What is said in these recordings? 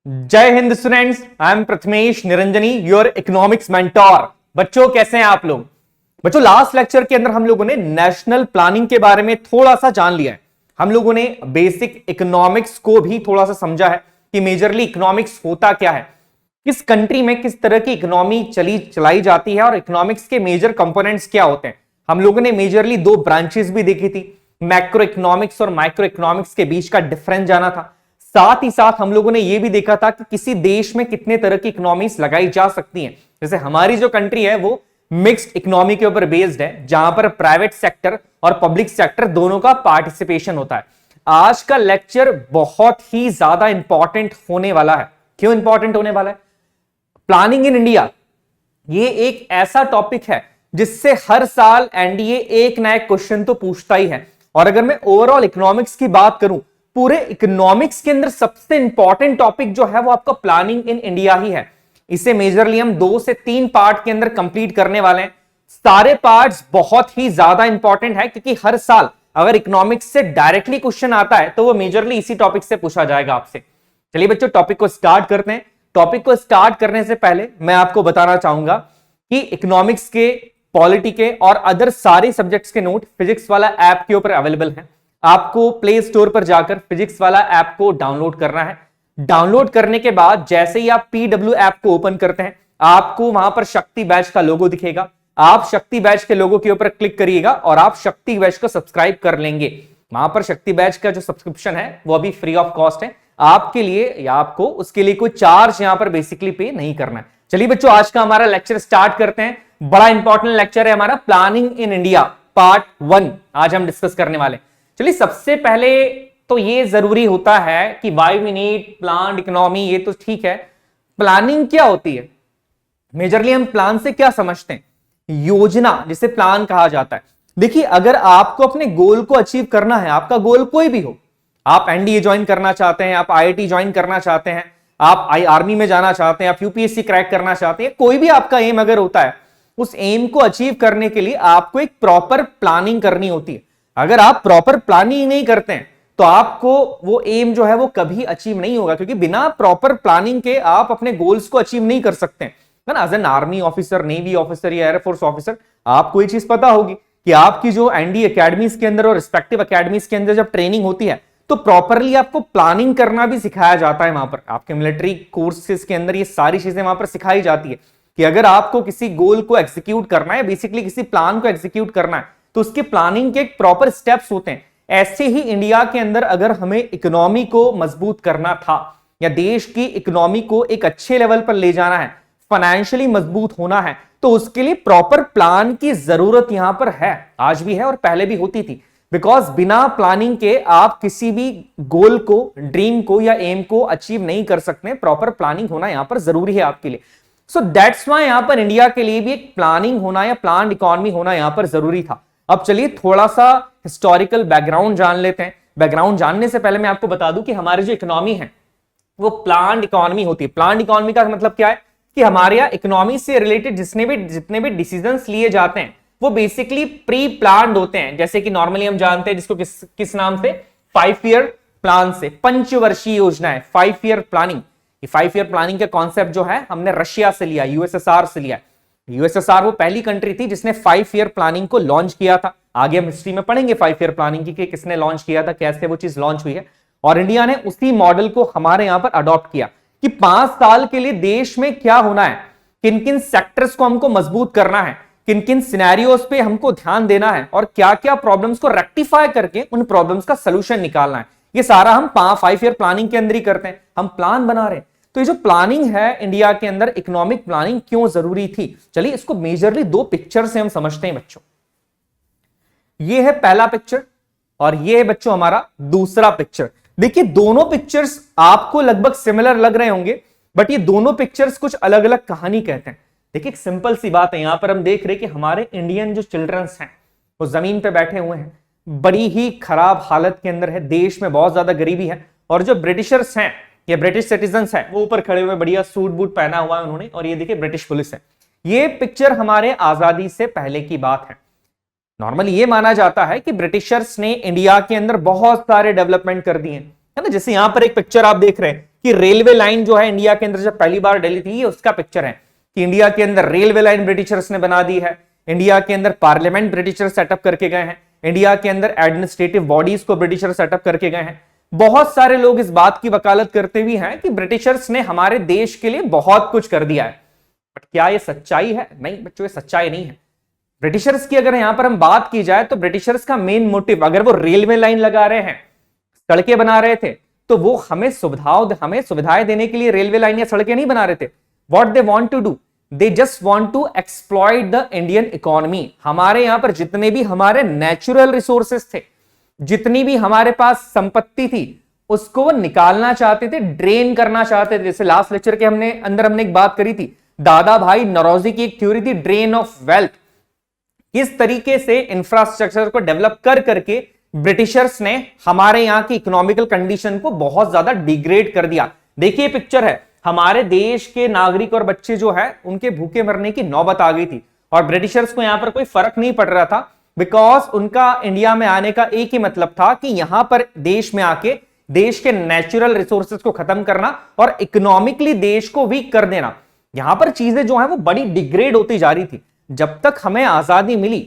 जय Hind students, I am Prathamesh Niranjani, your economics mentor. बच्चों कैसे हैं आप लोग? बच्चों लास्ट लेक्चर के अंदर हम लोगों ने नेशनल प्लानिंग के बारे में थोड़ा सा जान लिया है। हम लोगों ने बेसिक इकोनॉमिक्स को भी थोड़ा सा समझा है कि मेजरली इकोनॉमिक्स होता क्या है, किस कंट्री में किस तरह की इकोनॉमी चलाई जाती है और इकोनॉमिक्स के मेजर कंपोनेंट्स क्या होते हैं। हम लोगों ने मेजरली दो ब्रांचेस भी देखी थी, मैक्रो इकोनॉमिक्स और माइक्रो इकोनॉमिक्स के बीच का डिफरेंस जाना था। साथ ही साथ हम लोगों ने यह भी देखा था कि किसी देश में कितने तरह की इकोनॉमीज लगाई जा सकती हैं। जैसे हमारी जो कंट्री है वो मिक्स्ड इकोनॉमी के ऊपर बेस्ड है, जहां पर प्राइवेट सेक्टर और पब्लिक सेक्टर दोनों का पार्टिसिपेशन होता है। आज का लेक्चर बहुत ही ज्यादा इंपॉर्टेंट होने वाला है। क्यों इंपॉर्टेंट होने वाला है? प्लानिंग इन इंडिया ये एक ऐसा टॉपिक है जिससे हर साल एनडीए एक नया क्वेश्चन तो पूछता ही है। और अगर मैं ओवरऑल इकोनॉमिक्स की बात करूं, पूरे इकोनॉमिक्स के अंदर सबसे इंपॉर्टेंट टॉपिक जो है वो आपका प्लानिंग इन इंडिया ही है। इसे मेजरली हम 2 से 3 पार्ट के अंदर कंप्लीट करने वाले हैं। सारे पार्ट्स बहुत ही ज्यादा इंपॉर्टेंट है क्योंकि हर साल अगर इकोनॉमिक्स से डायरेक्टली क्वेश्चन आता है तो वो मेजरली इसी टॉपिक से पूछा जाएगा आपसे। चलिए बच्चों टॉपिक को स्टार्ट करते हैं। टॉपिक को स्टार्ट करने से पहले मैं आपको बताना चाहूंगा कि इकोनॉमिक्स के, पॉलिटी के और अदर सारे सब्जेक्ट्स के नोट फिजिक्स वाला ऐप के ऊपर अवेलेबल हैं। आपको प्ले स्टोर पर जाकर फिजिक्स वाला ऐप को डाउनलोड करना है। डाउनलोड करने के बाद जैसे ही आप पीडब्ल्यू ऐप को ओपन करते हैं, आपको वहां पर शक्ति बैच का लोगो दिखेगा। आप शक्ति बैच के लोगो के ऊपर क्लिक करिएगा और आप शक्ति बैच को सब्सक्राइब कर लेंगे। वहां पर शक्ति बैच का जो सब्सक्रिप्शन है वो अभी फ्री ऑफ कॉस्ट है आपके लिए, या आपको उसके लिए कोई चार्ज यहां पर बेसिकली पे नहीं करना है। चलिए बच्चों आज का हमारा लेक्चर स्टार्ट करते हैं। बड़ा इंपॉर्टेंट लेक्चर है हमारा, प्लानिंग इन इंडिया पार्ट 1 आज हम डिस्कस करने वाले। चलिए सबसे पहले तो ये जरूरी होता है कि why we need planned economy, ये तो ठीक है। प्लानिंग क्या होती है? मेजरली हम प्लान से क्या समझते हैं? योजना, जिसे प्लान कहा जाता है। देखिए अगर आपको अपने गोल को अचीव करना है, आपका गोल कोई भी हो, आप एनडीए ज्वाइन करना चाहते हैं, आप आईआईटी ज्वाइन करना चाहते हैं, आप आर्मी में जाना चाहते हैं, आप यूपीएससी क्रैक करना चाहते हैं, कोई भी आपका एम अगर होता है, उस एम को अचीव करने के लिए आपको एक प्रॉपर प्लानिंग करनी होती है। अगर आप प्रॉपर प्लानिंग नहीं करते हैं तो आपको वो एम जो है वो कभी अचीव नहीं होगा, क्योंकि बिना प्रॉपर प्लानिंग के आप अपने गोल्स को अचीव नहीं कर सकते हैं ना। As an army officer, navy officer या एयरफोर्स ऑफिसर, आपको ये चीज पता होगी कि आपकी जो एनडी अकेडमीज के अंदर और रिस्पेक्टिव अकेडमीज के अंदर जब ट्रेनिंग होती है तो प्रॉपरली आपको प्लानिंग करना भी सिखाया जाता है। वहां पर आपके मिलिट्री कोर्सेज के अंदर ये सारी चीजें वहां पर सिखाई जाती है कि अगर आपको किसी गोल को एग्जीक्यूट करना है, बेसिकली किसी प्लान को एग्जीक्यूट करना है, तो उसके प्लानिंग के एक प्रॉपर स्टेप्स होते हैं। ऐसे ही इंडिया के अंदर अगर हमें इकोनॉमी को मजबूत करना था या देश की इकोनॉमी को एक अच्छे लेवल पर ले जाना है, फाइनेंशियली मजबूत होना है, तो उसके लिए प्रॉपर प्लान की जरूरत यहां पर है, आज भी है और पहले भी होती थी। बिकॉज बिना प्लानिंग के आप किसी भी गोल को, ड्रीम को या एम को अचीव नहीं कर सकते। प्रॉपर प्लानिंग होना यहां पर जरूरी है आपके लिए। सो दैट्स व्हाई यहां पर इंडिया के लिए भी एक प्लानिंग होना या प्लान इकोनॉमी होना यहां पर जरूरी था। अब चलिए थोड़ा सा हिस्टोरिकल बैकग्राउंड जान लेते हैं। बैकग्राउंड जानने से पहले मैं आपको बता दूं कि हमारी जो इकोनॉमी है वो प्लान्ड इकोनॉमी होती है। प्लान्ड इकोनॉमी का मतलब क्या है कि हमारे यहाँ इकोनॉमी से रिलेटेड जितने भी डिसीजंस लिए जाते हैं वो बेसिकली प्री प्लान्ड होते हैं। जैसे कि नॉर्मली हम जानते हैं जिसको किस नाम से, 5 ईयर प्लान से, पंचवर्षीय योजना है 5 ईयर प्लानिंग। 5 ईयर प्लानिंग का कॉन्सेप्ट जो है हमने रशिया से लिया, यूएसएसआर से लिया। यूएसएसआर वो पहली कंट्री थी जिसने 5 ईयर प्लानिंग को लॉन्च किया था। आगे हम हिस्ट्री में पढ़ेंगे 5 ईयर प्लानिंग की कि किसने लॉन्च किया था, कैसे वो चीज लॉन्च हुई है। और इंडिया ने उसी मॉडल को हमारे यहां पर अडॉप्ट किया कि 5 साल के लिए देश में क्या होना है, किन किन सेक्टर्स को हमको मजबूत करना है, किन किन सिनेरियोस पे हमको ध्यान देना है और क्या क्या प्रॉब्लम्स को रेक्टिफाई करके उन प्रॉब्लम्स का सोल्यूशन निकालना है। ये सारा हम 5 ईयर प्लानिंग के अंदर ही करते हैं। हम प्लान बना रहे हैं। तो ये जो प्लानिंग है इंडिया के अंदर, इकोनॉमिक प्लानिंग क्यों जरूरी थी, चलिए इसको मेजरली 2 पिक्चर से हम समझते हैं बच्चों। ये है पहला पिक्चर और ये है बच्चों हमारा दूसरा पिक्चर। देखिए दोनों पिक्चर्स आपको लगभग सिमिलर लग रहे होंगे, बट ये दोनों पिक्चर्स कुछ अलग अलग कहानी कहते हैं। देखिए एक सिंपल सी बात है, यहां पर हम देख रहे हैं कि हमारे इंडियन जो चिल्ड्रंस हैं वो जमीन पे बैठे हुए हैं, बड़ी ही खराब हालत के अंदर है, देश में बहुत ज्यादा गरीबी है। और जो ब्रिटिशर्स हैं या ब्रिटिश सिटीजन्स हैं वो ऊपर खड़े हुए, बढ़िया सूट बूट पहना हुआ है उन्होंने, और ये देखिए ब्रिटिश पुलिस है। ये पिक्चर हमारे आजादी से पहले की बात है। नॉर्मली ये माना जाता है कि ब्रिटिशर्स ने इंडिया के अंदर बहुत सारे डेवलपमेंट कर दिए, है ना। जैसे यहां पर एक पिक्चर आप देख रहे हैं कि रेलवे लाइन जो है इंडिया के अंदर जब पहली बार डली थी, ये उसका पिक्चर है कि इंडिया के अंदर रेलवे लाइन ब्रिटिशर्स ने बना दी है, इंडिया के अंदर पार्लियामेंट ब्रिटिशर सेटअप करके गए हैं, इंडिया के अंदर एडमिनिस्ट्रेटिव बॉडीज को ब्रिटिशर सेटअप करके गए हैं। बहुत सारे लोग इस बात की वकालत करते भी हैं कि ब्रिटिशर्स ने हमारे देश के लिए बहुत कुछ कर दिया है, बट क्या यह सच्चाई है? नहीं बच्चों, ये सच्चाई नहीं है। ब्रिटिशर्स की अगर यहां पर हम बात की जाए तो ब्रिटिशर्स का मेन मोटिव, अगर वो रेलवे लाइन लगा रहे हैं, सड़कें बना रहे थे, तो वो हमें सुविधाएं देने के लिए रेलवे लाइन या सड़कें नहीं बना रहे थे। What they want to do, they just want to exploit the Indian economy. हमारे यहां पर जितने भी हमारे नेचुरल रिसोर्सेस थे, जितनी भी हमारे पास संपत्ति थी, उसको वो निकालना चाहते थे, ड्रेन करना चाहते थे। जैसे लास्ट लेक्चर के हमने एक बात करी थी, दादा भाई नौरोजी की एक थ्योरी थी, ड्रेन ऑफ वेल्थ। किस तरीके से इंफ्रास्ट्रक्चर को डेवलप कर करके ब्रिटिशर्स ने हमारे यहां की इकोनॉमिकल कंडीशन को बहुत ज्यादा डिग्रेड कर दिया। देखिए पिक्चर है, हमारे देश के नागरिक और बच्चे जो है उनके भूखे मरने की नौबत आ गई थी, और ब्रिटिशर्स को यहां पर कोई फर्क नहीं पड़ रहा था, बिकॉज उनका इंडिया में आने का एक ही मतलब था कि यहां पर देश में आके देश के नेचुरल रिसोर्सेज को खत्म करना और इकोनॉमिकली देश को वीक कर देना। यहां पर चीजें जो है वो बड़ी डिग्रेड होती जा रही थी। जब तक हमें आजादी मिली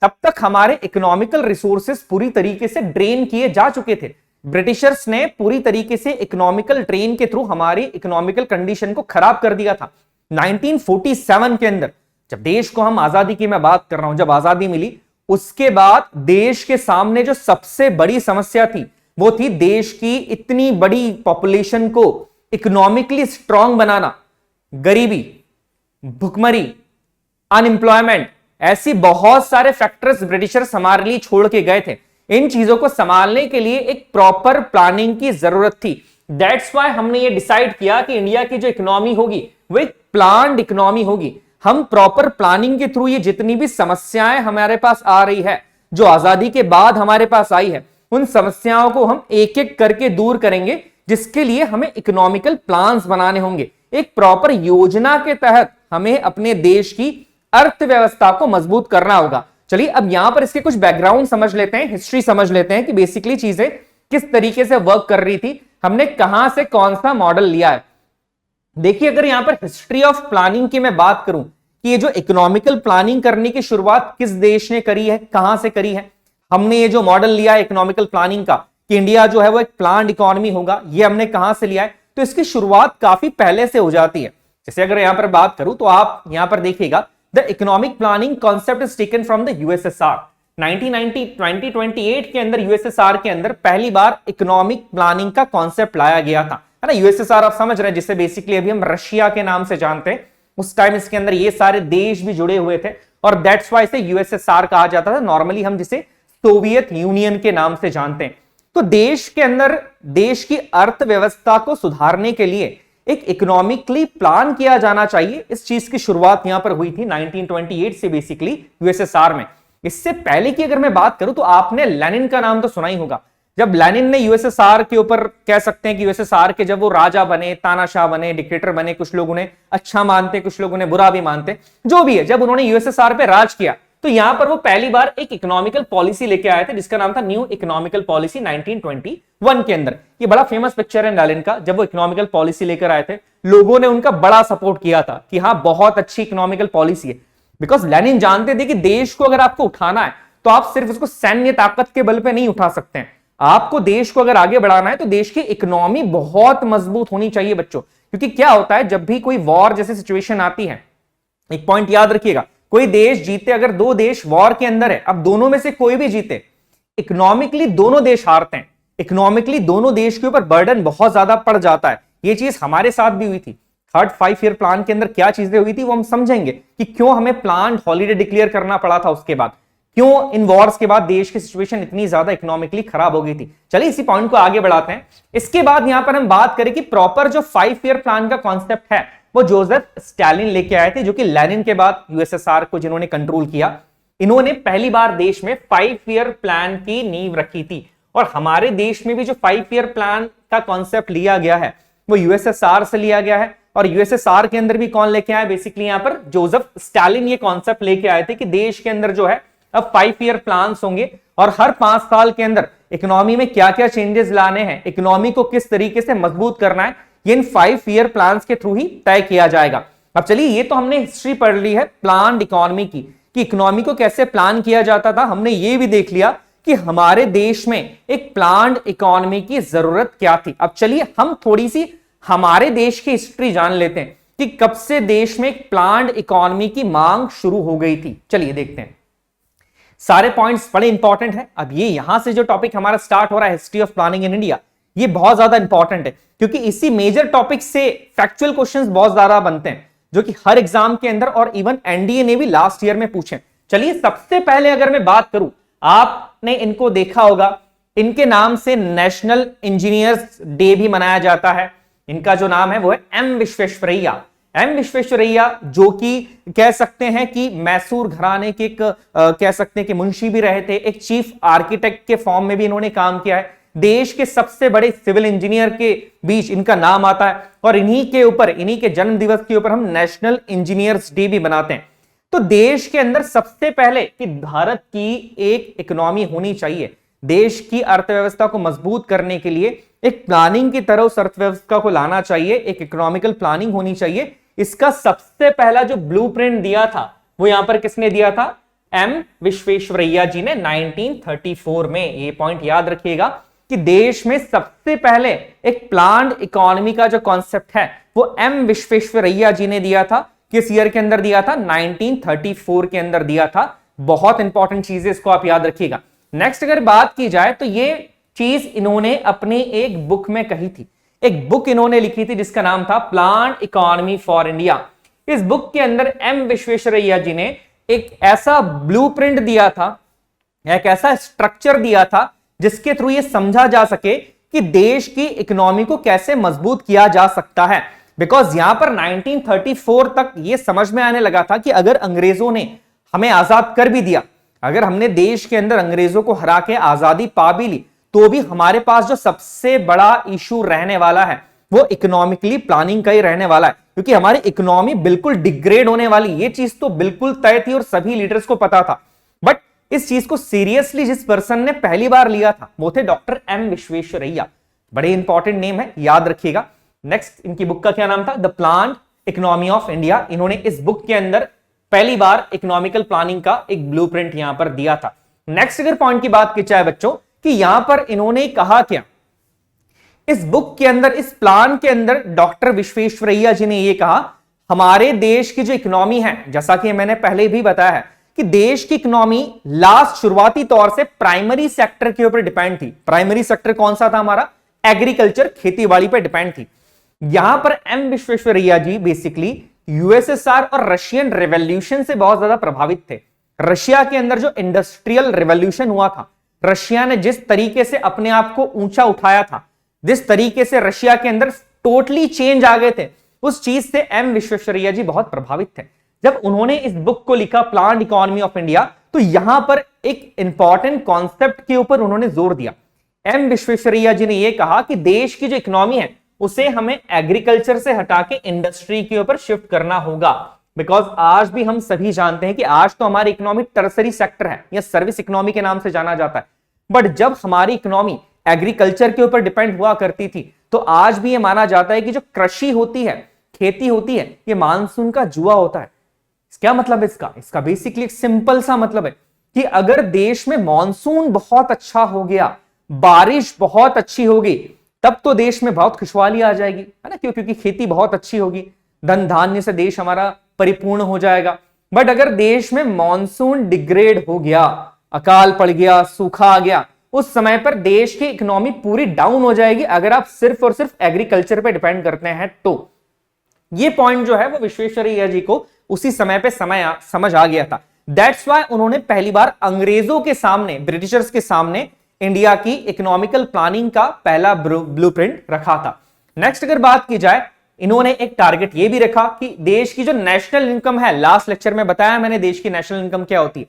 तब तक हमारे इकोनॉमिकल रिसोर्सेज पूरी तरीके से ड्रेन किए जा चुके थे। ब्रिटिशर्स ने पूरी तरीके से इकोनॉमिकल ड्रेन के थ्रू हमारी इकोनॉमिकल कंडीशन को खराब कर दिया था। 1947 के अंदर, जब देश को हम आजादी की मैं बात कर रहा हूं, जब आजादी मिली उसके बाद देश के सामने जो सबसे बड़ी समस्या थी वो थी देश की इतनी बड़ी पॉपुलेशन को इकोनॉमिकली स्ट्रांग बनाना। गरीबी, भुखमरी, अनएम्प्लॉयमेंट, ऐसी बहुत सारे फैक्टर्स ब्रिटिशर्स हमारे लिए छोड़ के गए थे। इन चीजों को संभालने के लिए एक प्रॉपर प्लानिंग की जरूरत थी। दैट्स व्हाई हमने ये डिसाइड किया कि इंडिया की जो इकोनॉमी होगी वो एक प्लान्ड इकोनॉमी होगी। हम प्रॉपर प्लानिंग के थ्रू ये जितनी भी समस्याएं हमारे पास आ रही है, जो आजादी के बाद हमारे पास आई है, उन समस्याओं को हम एक एक करके दूर करेंगे, जिसके लिए हमें इकोनॉमिकल प्लान्स बनाने होंगे। एक प्रॉपर योजना के तहत हमें अपने देश की अर्थव्यवस्था को मजबूत करना होगा। चलिए अब यहां पर इसके कुछ बैकग्राउंड समझ लेते हैं, हिस्ट्री समझ लेते हैं कि बेसिकली चीजें किस तरीके से वर्क कर रही थी, हमने कहां से कौन सा मॉडल लिया है। देखिए अगर यहां पर हिस्ट्री ऑफ प्लानिंग की मैं बात करूं कि ये जो इकोनॉमिकल प्लानिंग करने की शुरुआत किस देश ने करी है, कहां से करी है, हमने ये जो मॉडल लिया है इकोनॉमिकल प्लानिंग का कि इंडिया जो है वो एक प्लान्ड इकोनॉमी होगा, ये हमने कहां से लिया है, तो इसकी शुरुआत काफी पहले से हो जाती है। जैसे अगर यहां पर बात करूं तो आप यहां पर देखिएगा, the economic planning concept is taken from the USSR. 2028 के अंदर यूएसएसआर के अंदर पहली बार इकोनॉमिक प्लानिंग का कॉन्सेप्ट लाया गया था, है ना। यूएसएसआर आप समझ रहे हैं, जिसे बेसिकली अभी हम रशिया के नाम से जानते हैं। उस टाइम इसके अंदर ये सारे देश भी जुड़े हुए थे और दैट्स व्हाई इसे यूएसएसआर कहा जाता था। नॉर्मली हम जिसे सोवियत यूनियन के नाम से जानते हैं। तो देश के अंदर देश की अर्थव्यवस्था को सुधारने के लिए एक इकोनॉमिकली प्लान किया जाना चाहिए। इस चीज की शुरुआत यहां पर हुई थी 1928 से बेसिकली यूएसएसआर में। इससे पहले की अगर मैं बात करूं तो आपने लेनिन का नाम तो सुना ही होगा। जब लेनिन ने यूएसएसआर के ऊपर, कह सकते हैं कि यूएसएसआर के जब वो राजा बने, तानाशाह बने, डिक्टेटर बने, कुछ लोग उन्हें अच्छा मानते, कुछ लोग उन्हें बुरा भी मानते, जो भी है, जब उन्होंने यूएसएसआर पे राज किया तो यहां पर वो पहली बार एक इकोनॉमिकल पॉलिसी लेके आए थे जिसका नाम था न्यू इकोनॉमिकल पॉलिसी 1921 के अंदर। ये बड़ा फेमस पिक्चर है लेनिन का। जब वो इकोनॉमिकल पॉलिसी लेकर आए थे, लोगों ने उनका बड़ा सपोर्ट किया था कि हाँ बहुत अच्छी इकोनॉमिकल पॉलिसी है, बिकॉज लेनिन जानते थे कि देश को अगर आपको उठाना है तो आप सिर्फ उसको सैन्य ताकत के बल पे नहीं उठा सकते हैं। आपको देश को अगर आगे बढ़ाना है तो देश की इकोनॉमी बहुत मजबूत होनी चाहिए बच्चों। क्योंकि क्या होता है, जब भी कोई वॉर जैसी सिचुएशन आती है, एक पॉइंट याद रखिएगा, कोई देश जीते, अगर दो देश वॉर के अंदर है, अब दोनों में से कोई भी जीते, इकोनॉमिकली दोनों देश हारते हैं। इकोनॉमिकली दोनों देश के ऊपर बर्डन बहुत ज्यादा पड़ जाता है। ये चीज हमारे साथ भी हुई थी। थर्ड 5 ईयर प्लान के अंदर क्या चीजें हुई थी वो हम समझेंगे कि क्यों हमें प्लान हॉलीडे डिक्लेयर करना पड़ा था, उसके बाद क्यों इन वॉर्स के बाद देश की सिचुएशन इतनी ज्यादा इकोनॉमिकली खराब हो गई थी। चलिए इसी पॉइंट को आगे बढ़ाते हैं। इसके बाद यहां पर हम बात करें कि प्रॉपर जो 5 ईयर प्लान का कॉन्सेप्ट है वो जोसेफ स्टालिन लेके आए थे, जो कि लेनिन के बाद यूएसएसआर को जिन्होंने कंट्रोल किया, इन्होंने पहली बार देश में 5 ईयर प्लान की नींव रखी थी। और हमारे देश में भी जो 5 ईयर प्लान का कॉन्सेप्ट लिया गया है वो यूएसएसआर से लिया गया है। और यूएसएसआर के अंदर भी कौन लेके आए, बेसिकली यहां पर जोसेफ स्टालिन ये कॉन्सेप्ट लेके आए थे कि देश के अंदर जो है अब 5 ईयर प्लान होंगे और हर 5 साल के अंदर इकोनॉमी में क्या क्या चेंजेस लाने हैं, इकोनॉमी को किस तरीके से मजबूत करना है, ये इन 5 ईयर प्लान के थ्रू ही तय किया जाएगा। अब चलिए, ये तो हमने हिस्ट्री पढ़ ली है प्लान्ड इकोनॉमी की, कि इकोनॉमी को कैसे प्लान किया जाता था। हमने ये भी देख लिया कि हमारे देश में एक प्लान्ड इकोनॉमी की जरूरत क्या थी। अब चलिए हम थोड़ी सी हमारे देश की हिस्ट्री जान लेते हैं कि कब से देश में एक प्लान्ड इकोनॉमी की मांग शुरू हो गई थी। चलिए देखते हैं, सारे पॉइंट्स बड़े इंपॉर्टेंट है। अब ये यहां से जो टॉपिक हमारा स्टार्ट हो रहा है, history of planning in India, ये बहुत ज्यादा इंपॉर्टेंट है, क्योंकि इसी मेजर टॉपिक से फैक्चुअल क्वेश्चंस बहुत ज्यादा बनते हैं, जो कि हर एग्जाम के अंदर और इवन एनडीए ने भी लास्ट ईयर में पूछे। चलिए सबसे पहले अगर मैं बात करूं, आपने इनको देखा होगा, इनके नाम से नेशनल इंजीनियर्स डे भी मनाया जाता है। इनका जो नाम है वो है एम विश्वेश्वरैया। एम विश्वेश्वरैया, जो कि कह सकते हैं कि मैसूर घराने के कह सकते हैं कि मुंशी भी रहे थे, एक चीफ आर्किटेक्ट के फॉर्म में भी इन्होंने काम किया है। देश के सबसे बड़े सिविल इंजीनियर के बीच इनका नाम आता है, और इन्हीं के ऊपर, इन्हीं के जन्म दिवस के ऊपर हम नेशनल इंजीनियर्स डे भी बनाते हैं। तो देश के अंदर सबसे पहले कि भारत की एक इकोनॉमी होनी चाहिए, देश की अर्थव्यवस्था को मजबूत करने के लिए एक प्लानिंग की तरह उस अर्थव्यवस्था को लाना चाहिए, एक इकोनॉमिकल प्लानिंग होनी चाहिए। इसका सबसे पहला जो ब्लूप्रिंट दिया था वो यहां पर किसने दिया था? एम विश्वेश्वरैया जी ने 1934 में। ये पॉइंट याद रखिएगा कि देश में सबसे पहले एक प्लान्ड इकोनॉमी का जो कॉन्सेप्ट है वो एम विश्वेश्वरैया जी ने दिया था। किस ईयर के अंदर दिया था? 1934 के अंदर दिया था। बहुत इंपॉर्टेंट चीज है, इसको आप याद रखिएगा। नेक्स्ट अगर बात की जाए तो ये चीज इन्होंने अपनी एक बुक में कही थी। एक बुक इन्होंने लिखी थी जिसका नाम था प्लान्ड इकोनॉमी फॉर इंडिया। इस बुक के अंदर एम विश्वेश्वरैया जी ने एक ऐसा ब्लूप्रिंट दिया था, एक ऐसा स्ट्रक्चर दिया था जिसके थ्रू ये समझा जा सके कि देश की इकोनॉमी को कैसे मजबूत किया जा सकता है। बिकॉज यहां पर 1934 तक ये समझ में आने लगा था कि अगर अंग्रेजों ने हमें आजाद कर भी दिया, अगर हमने देश के अंदर अंग्रेजों को हरा के आजादी पा भी ली, तो भी हमारे पास जो सबसे बड़ा इशू रहने वाला है वो इकोनॉमिकली प्लानिंग का ही रहने वाला है, क्योंकि हमारी इकोनॉमी बिल्कुल डिग्रेड होने वाली, ये चीज तो बिल्कुल तय थी और सभी लीडर्स को पता था। बट इस चीज को सीरियसली जिस पर्सन ने पहली बार लिया था वो थे डॉक्टर एम विश्वेश्वरैया। बड़े इंपॉर्टेंट नेम है, याद रखिएगा। नेक्स्ट इनकी बुक का क्या नाम था? The planned economy of India. इन्होंने इस बुक के अंदर पहली बार इकोनॉमिकल प्लानिंग का एक ब्लूप्रिंट यहां पर दिया था। नेक्स्ट अगर पॉइंट की बात की जाए बच्चों, कि यहां पर इन्होंने कहा क्या, इस बुक के अंदर, इस प्लान के अंदर डॉक्टर विश्वेश्वरैया जी ने यह कहा, हमारे देश की जो इकोनॉमी है, जैसा कि मैंने पहले भी बताया है कि देश की इकोनॉमी लास्ट शुरुआती तौर से प्राइमरी सेक्टर के ऊपर डिपेंड थी। प्राइमरी सेक्टर कौन सा था हमारा? एग्रीकल्चर, खेतीबाड़ी पर डिपेंड थी। यहां पर एम विश्वेश्वरैया जी बेसिकली यूएसएसआर और रशियन रेवोल्यूशन से बहुत ज्यादा प्रभावित थे। रशिया के अंदर जो इंडस्ट्रियल रेवोल्यूशन हुआ था, रशिया ने जिस तरीके से अपने आप को ऊंचा उठाया था, जिस तरीके से रशिया के अंदर टोटली चेंज आ गए थे, उस चीज से एम विश्वेश्वरैया जी बहुत प्रभावित थे। जब उन्होंने इस बुक को लिखा प्लान्ड इकोनॉमी ऑफ इंडिया, तो यहां पर एक इंपॉर्टेंट कॉन्सेप्ट के ऊपर उन्होंने जोर दिया। एम विश्वेश्वरैया जी ने यह कहा कि देश की जो इकोनॉमी है उसे हमें एग्रीकल्चर से हटा के इंडस्ट्री के ऊपर शिफ्ट करना होगा। बिकॉज आज भी हम सभी जानते हैं कि आज तो हमारी इकोनॉमी टर्सरी सेक्टर है या सर्विस इकोनॉमी के नाम से जाना जाता है। बट जब हमारी इकोनॉमी एग्रीकल्चर के ऊपर डिपेंड हुआ करती थी, तो आज भी ये माना जाता है कि जो कृषि होती है, खेती होती है, ये मानसून का जुआ होता है। क्या मतलब है इसका? इसका बेसिकली एक सिंपल सा मतलब है कि अगर देश में मॉनसून बहुत अच्छा हो गया, बारिश बहुत अच्छी होगी, तब तो देश में बहुत खुशहाली आ जाएगी, है ना? क्योंकि खेती बहुत अच्छी होगी, धन धान्य से देश हमारा परिपूर्ण हो जाएगा। बट अगर देश में मॉनसून डिग्रेड हो गया, अकाल पड़ गया, सूखा आ गया, उस समय पर देश की इकोनॉमी पूरी डाउन हो जाएगी, अगर आप सिर्फ और सिर्फ एग्रीकल्चर पे डिपेंड करते हैं तो। ये पॉइंट जो है वो विश्वेश्वरैया जी को उसी समय पे समझ आ गया था। दैट्स व्हाई उन्होंने पहली बार अंग्रेजों के सामने, ब्रिटिशर्स के सामने इंडिया की इकोनॉमिकल प्लानिंग का पहला ब्लूप्रिंट रखा था। नेक्स्ट अगर बात की जाए, इन्होंने एक टारगेट ये भी रखा कि देश की जो नेशनल इनकम है, लास्ट लेक्चर में बताया मैंने देश की नेशनल इनकम क्या होती है,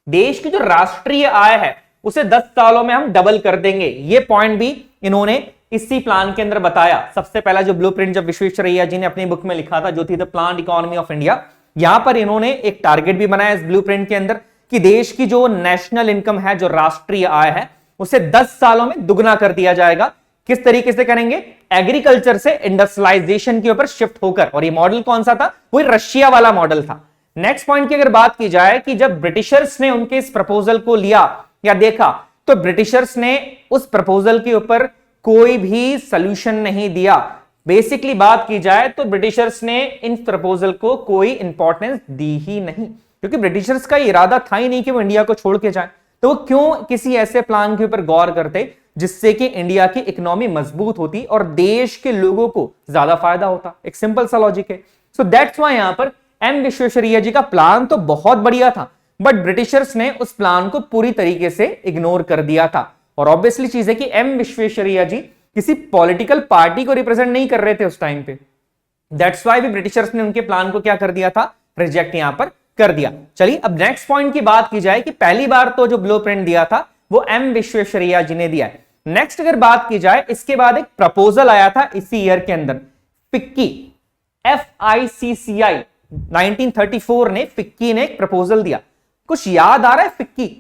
देश की जो राष्ट्रीय आय है उसे 10 सालों में हम डबल कर देंगे। ये पॉइंट भी इन्होंने इसी प्लान के अंदर बताया। सबसे पहला जो ब्लूप्रिंट जब विश्वेश्वरैया जी ने अपनी बुक में लिखा था, जो थी the planned economy of India, यहां पर इन्होंने एक टारगेट भी बनाया इस ब्लूप्रिंट के अंदर कि देश की जो नेशनल इनकम है, जो राष्ट्रीय आय है, उसे 10 सालों में दुगना कर दिया जाएगा। किस तरीके से करेंगे? एग्रीकल्चर से इंडस्ट्रियलाइजेशन के ऊपर शिफ्ट होकर। और ये मॉडल कौन सा था? वही रशिया वाला मॉडल था। नेक्स्ट पॉइंट की अगर बात की जाए कि जब ब्रिटिशर्स ने उनके इस प्रपोजल को लिया या देखा, तो ब्रिटिशर्स ने उस प्रपोजल के ऊपर कोई भी सॉल्यूशन नहीं दिया। बेसिकली बात की जाए तो ब्रिटिशर्स ने इन प्रपोजल को कोई इंपॉर्टेंस दी ही नहीं, क्योंकि ब्रिटिशर्स का इरादा था ही नहीं कि वो इंडिया को छोड़ के जाए। तो वो क्यों किसी ऐसे प्लान के ऊपर गौर करते जिससे कि इंडिया की इकोनॉमी मजबूत होती और देश के लोगों को ज्यादा फायदा होता? एक सिंपल सा लॉजिक है। सो दैट्स व्हाई यहां पर एम विश्वेश्वरैया जी का प्लान तो बहुत बढ़िया था, बट ब्रिटिशर्स ने उस प्लान को पूरी तरीके से इग्नोर कर दिया था। और ऑब्वियसली चीज है कि एम विश्वेश्वरैया जी किसी पॉलिटिकल पार्टी को रिप्रेजेंट नहीं कर रहे थे उस टाइम पे। दैट्स व्हाई भी ब्रिटिशर्स ने उनके प्लान को क्या कर दिया था? रिजेक्ट यहां पर कर दिया। चलिए अब नेक्स्ट पॉइंट की बात की जाए कि पहली बार तो जो ब्लूप्रिंट दिया था वो एम विश्वेश्वरैया जी ने दिया है। नेक्स्ट अगर बात की जाए, इसके बाद एक प्रपोजल आया था इसी ईयर के अंदर, फिक्की, FICCI 1934 ने फिक्की ने एक प्रपोजल दिया। कुछ याद आ रहा है फिक्की?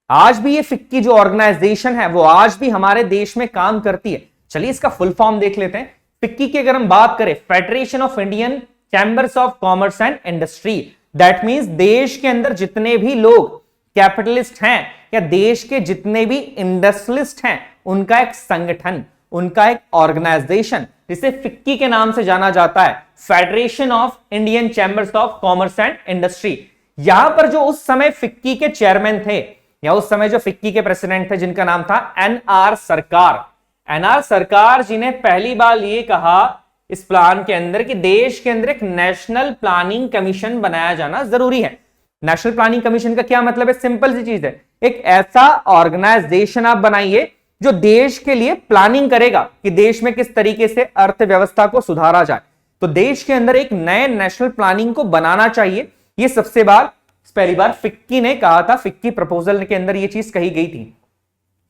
आज भी ये फिक्की जो ऑर्गेनाइजेशन है वो आज भी हमारे देश में काम करती है। चलिए इसका फुल फॉर्म देख लेते हैं। फिक्की की अगर हम बात करें, federation of Indian chambers of commerce and industry. That means देश के अंदर जितने भी लोग कैपिटलिस्ट हैं या देश के जितने भी इंडस्ट्रियलिस्ट हैं, उनका एक संगठन, उनका एक ऑर्गेनाइजेशन, जिसे फिक्की के नाम से जाना जाता है, federation of Indian chambers of commerce and industry. यहां पर जो उस समय फिक्की के चेयरमैन थे या उस समय जो फिक्की के प्रेसिडेंट थे, जिनका नाम था NR सरकार। NR सरकार जी ने पहली बार ये कहा इस प्लान के अंदर कि देश के अंदर एक नेशनल प्लानिंग कमीशन बनाया जाना जरूरी है। नेशनल प्लानिंग कमीशन का क्या मतलब है? सिंपल सी चीज है, एक ऐसा ऑर्गेनाइजेशन आप बनाइए जो देश के लिए प्लानिंग करेगा कि देश में किस तरीके से अर्थव्यवस्था को सुधारा जाए। तो देश के अंदर एक नए नेशनल प्लानिंग को बनाना चाहिए। ये पहली बार फिक्की ने कहा था। फिक्की प्रपोजल के अंदर ये चीज कही गई थी।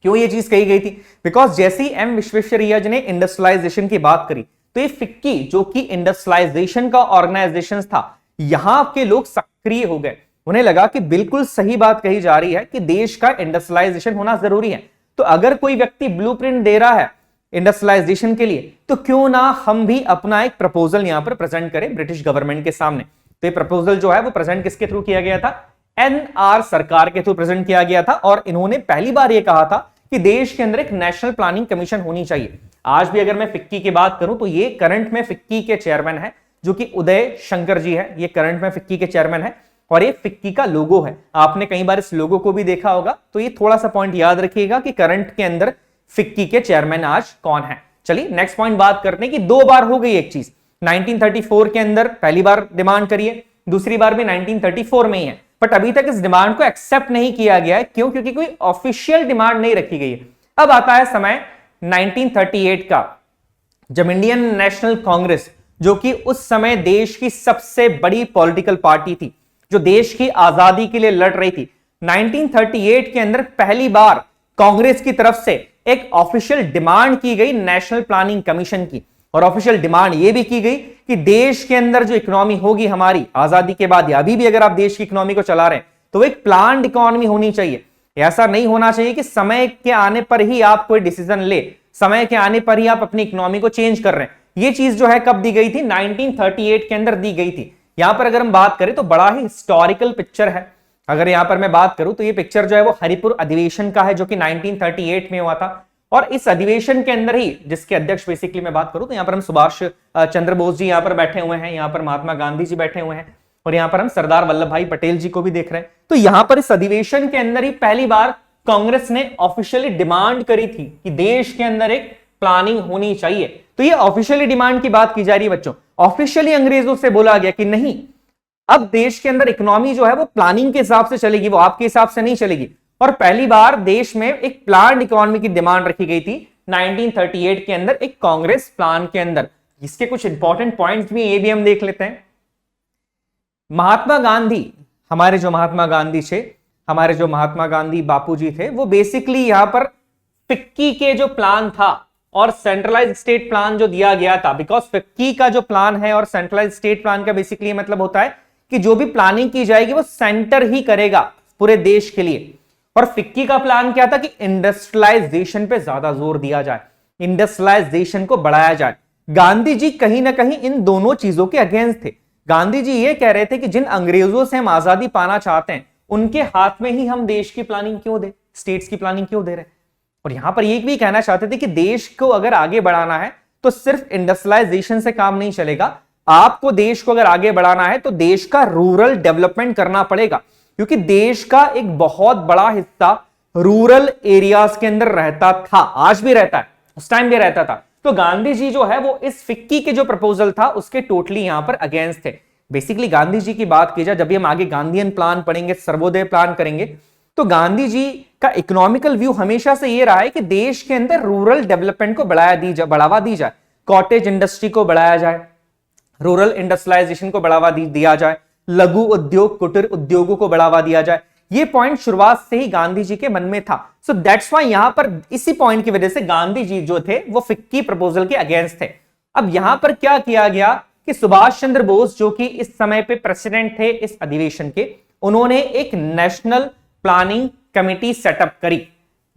क्यों ये चीज कही गई थी? बिकॉज जैसे ही एम विश्वेश्वरैया जी ने इंडस्ट्रियलाइजेशन की बात करी, तो ये फिक्की जो कि इंडस्ट्रियलाइजेशन का ऑर्गेनाइजेशन था, यहां के लोग सक्रिय हो गए। उन्हें लगा कि बिल्कुल सही बात कही जा रही है कि देश का इंडस्ट्रियलाइजेशन होना जरूरी है। तो अगर कोई व्यक्ति ब्लूप्रिंट दे रहा है इंडस्ट्रियलाइजेशन के लिए, तो क्यों ना हम भी अपना एक प्रपोजल यहां पर प्रेजेंट करें ब्रिटिश गवर्नमेंट के सामने। तो ये प्रपोजल जो है वो प्रेजेंट किसके थ्रू किया गया था? NR सरकार के थ्रू प्रेजेंट किया गया था। और इन्होंने पहली बार ये कहा था कि देश के अंदर एक नेशनल प्लानिंग कमीशन होनी चाहिए। आज भी अगर मैं फिक्की की बात करूं तो ये करंट में फिक्की के चेयरमैन है, जो कि उदय शंकर जी है। ये करंट में फिक्की के चेयरमैन है और ये फिक्की का लोगो है। आपने कई बार इस लोगो को भी देखा होगा। तो ये थोड़ा सा पॉइंट याद रखिएगा कि करंट के अंदर फिक्की के चेयरमैन आज कौन है। चलिए नेक्स्ट पॉइंट बात करते हैं कि दो बार हो गई एक चीज। 1934 के अंदर पहली बार डिमांड करिए, दूसरी बार भी 1934 में ही है, बट अभी तक इस डिमांड को एक्सेप्ट नहीं किया गया है। क्यों? क्योंकि कोई ऑफिशियल डिमांड नहीं रखी गई है। अब आता है समय 1938 का, जब इंडियन नेशनल कांग्रेस, जो कि उस समय देश की सबसे बड़ी पॉलिटिकल पार्टी थी, जो देश की आजादी के लिए लड़ रही थी, 1938 के अंदर पहली बार कांग्रेस की तरफ से एक ऑफिशियल डिमांड की गई नेशनल प्लानिंग कमीशन की। और ऑफिशियल डिमांड यह भी की गई कि देश के अंदर जो इकोनॉमी होगी हमारी आजादी के बाद, या अभी भी अगर आप देश की इकोनॉमी को चला रहे हैं, तो एक प्लान्ड इकोनॉमी होनी चाहिए। ऐसा नहीं होना चाहिए कि समय के आने पर ही आप कोई डिसीजन ले, समय के आने पर ही आप अपनी इकोनॉमी को चेंज कर रहे हैं। ये चीज जो है कब दी गई थी? 1938 के अंदर दी गई थी। यहां पर अगर हम बात करें तो बड़ा ही हिस्टोरिकल पिक्चर है। अगर यहां पर मैं बात करूं तो ये पिक्चर जो है वो हरिपुर अधिवेशन का है, जो कि 1938 में हुआ था। और इस अधिवेशन के अंदर ही, जिसके अध्यक्ष बेसिकली मैं बात करूं तो यहां पर हम सुभाष चंद्र बोस जी यहां पर बैठे हुए हैं, यहां पर महात्मा गांधी जी बैठे हुए हैं, और यहां पर हम सरदार वल्लभ भाई पटेल जी को भी देख रहे हैं। तो यहां पर इस अधिवेशन के अंदर ही पहली बार कांग्रेस ने ऑफिशियली डिमांड करी थी कि देश के अंदर एक प्लानिंग होनी चाहिए। तो ये ऑफिशियली डिमांड की बात की जा रही है बच्चों। ऑफिशियली अंग्रेजों से बोला गया कि नहीं, अब देश के अंदर इकोनॉमी जो है वो प्लानिंग के हिसाब से चलेगी, वो आपके हिसाब से नहीं चलेगी। और पहली बार देश में एक प्लान्ड इकोनॉमी की डिमांड रखी गई थी 1938 के अंदर, एक कांग्रेस प्लान के अंदर। इसके कुछ इंपॉर्टेंट पॉइंट्स भी, ये भी हम देख लेते हैं। महात्मा गांधी, हमारे जो महात्मा गांधी थे, हमारे जो महात्मा गांधी बापूजी थे, वो बेसिकली यहां पर फिक्की के जो प्लान था और सेंट्रलाइज स्टेट प्लान जो दिया गया था, बिकॉज फिक्की का जो प्लान है और सेंट्रलाइज स्टेट प्लान का बेसिकली मतलब होता है कि जो भी प्लानिंग की जाएगी वो सेंटर ही करेगा पूरे देश के लिए। और फिक्की का प्लान क्या था कि इंडस्ट्रियलाइजेशन पे ज्यादा जोर दिया जाए। इंडस्ट्रियलाइजेशन को बढ़ाया जाए। गांधी जी कहीं ना कहीं इन दोनों चीजों के अगेंस्ट थे। गांधी जी ये कह रहे थे कि जिन अंग्रेजों से हम आजादी पाना चाहते हैं उनके हाथ में ही हम देश की प्लानिंग क्यों दे, स्टेट्स की प्लानिंग क्यों दे रहे हैं। और यहां पर ये भी कहना चाहते थे कि देश को अगर आगे बढ़ाना है तो सिर्फ इंडस्ट्रियलाइजेशन से काम नहीं चलेगा, आपको देश को अगर आगे बढ़ाना है तो देश का रूरल डेवलपमेंट करना पड़ेगा, क्योंकि देश का एक बहुत बड़ा हिस्सा रूरल एरियाज के अंदर रहता था, आज भी रहता है, उस टाइम भी रहता था। तो गांधी जी जो है वो इस फिक्की के जो प्रपोजल था उसके टोटली यहां पर अगेंस्ट थे। बेसिकली गांधी जी की बात की जाए, जब भी हम आगे गांधीयन प्लान पढ़ेंगे, सर्वोदय प्लान करेंगे, तो गांधी जी का इकोनॉमिकल व्यू हमेशा से ये रहा है कि देश के अंदर रूरल डेवलपमेंट को बढ़ावा दी जाए, कॉटेज इंडस्ट्री को बढ़ाया जाए, रूरल इंडस्ट्रियलाइजेशन को बढ़ावा दिया जाए, लघु उद्योग कुटीर उद्योगों को बढ़ावा दिया जाए। ये पॉइंट शुरुआत से ही गांधी जी के मन में था। सो दैट्स व्हाई यहां पर इसी पॉइंट की वजह से गांधी जी जो थे वो फिक्की प्रपोजल के अगेंस्ट थे। अब यहां पर क्या किया गया कि सुभाष चंद्र बोस जो कि इस समय पे प्रेसिडेंट थे इस अधिवेशन के, उन्होंने एक नेशनल प्लानिंग कमेटी सेटअप करी,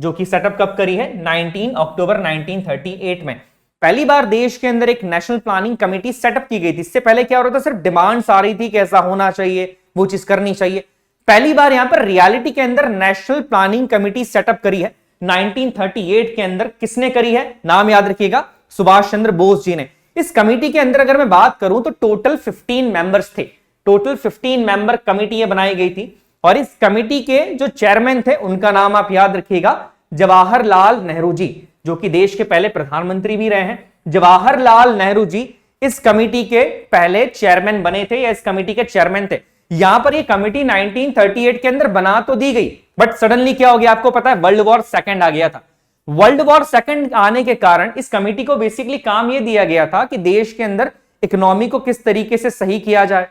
जो कि सेटअप कब करी है, 19 अक्टूबर 1938 में पहली बार देश के अंदर एक नेशनल प्लानिंग कमेटी सेटअप की गई थी। इससे पहले क्या हो रहा था, सिर्फ डिमांड्स आ रही थी कि ऐसा होना चाहिए, वो चीज करनी चाहिए। पहली बार यहां पर रियलिटी के अंदर नेशनल प्लानिंग कमेटी सेटअप करी है 1938 के अंदर। किसने करी है, नाम याद रखिएगा, सुभाष चंद्र बोस जी ने। इस कमेटी के अंदर अगर मैं बात करूं तो टोटल 15 मेंबर्स थे, टोटल 15 मेंबर कमेटी ये बनाई गई थी। और इस कमेटी के जो चेयरमैन थे उनका नाम आप याद रखिएगा, जवाहरलाल नेहरू जी, जो कि देश के पहले प्रधानमंत्री भी रहे हैं। जवाहरलाल नेहरू जी इस कमेटी के पहले चेयरमैन बने थे, या इस कमेटी के चेयरमैन थे। यहां पर ये कमेटी 1938 के अंदर बना तो दी गई, बट सडनली क्या हो गया आपको पता है, वर्ल्ड वॉर सेकंड आ गया था। वर्ल्ड वॉर सेकंड आने के कारण इस कमेटी को बेसिकली काम यह दिया गया था कि देश के अंदर इकोनॉमी को किस तरीके से सही किया जाए,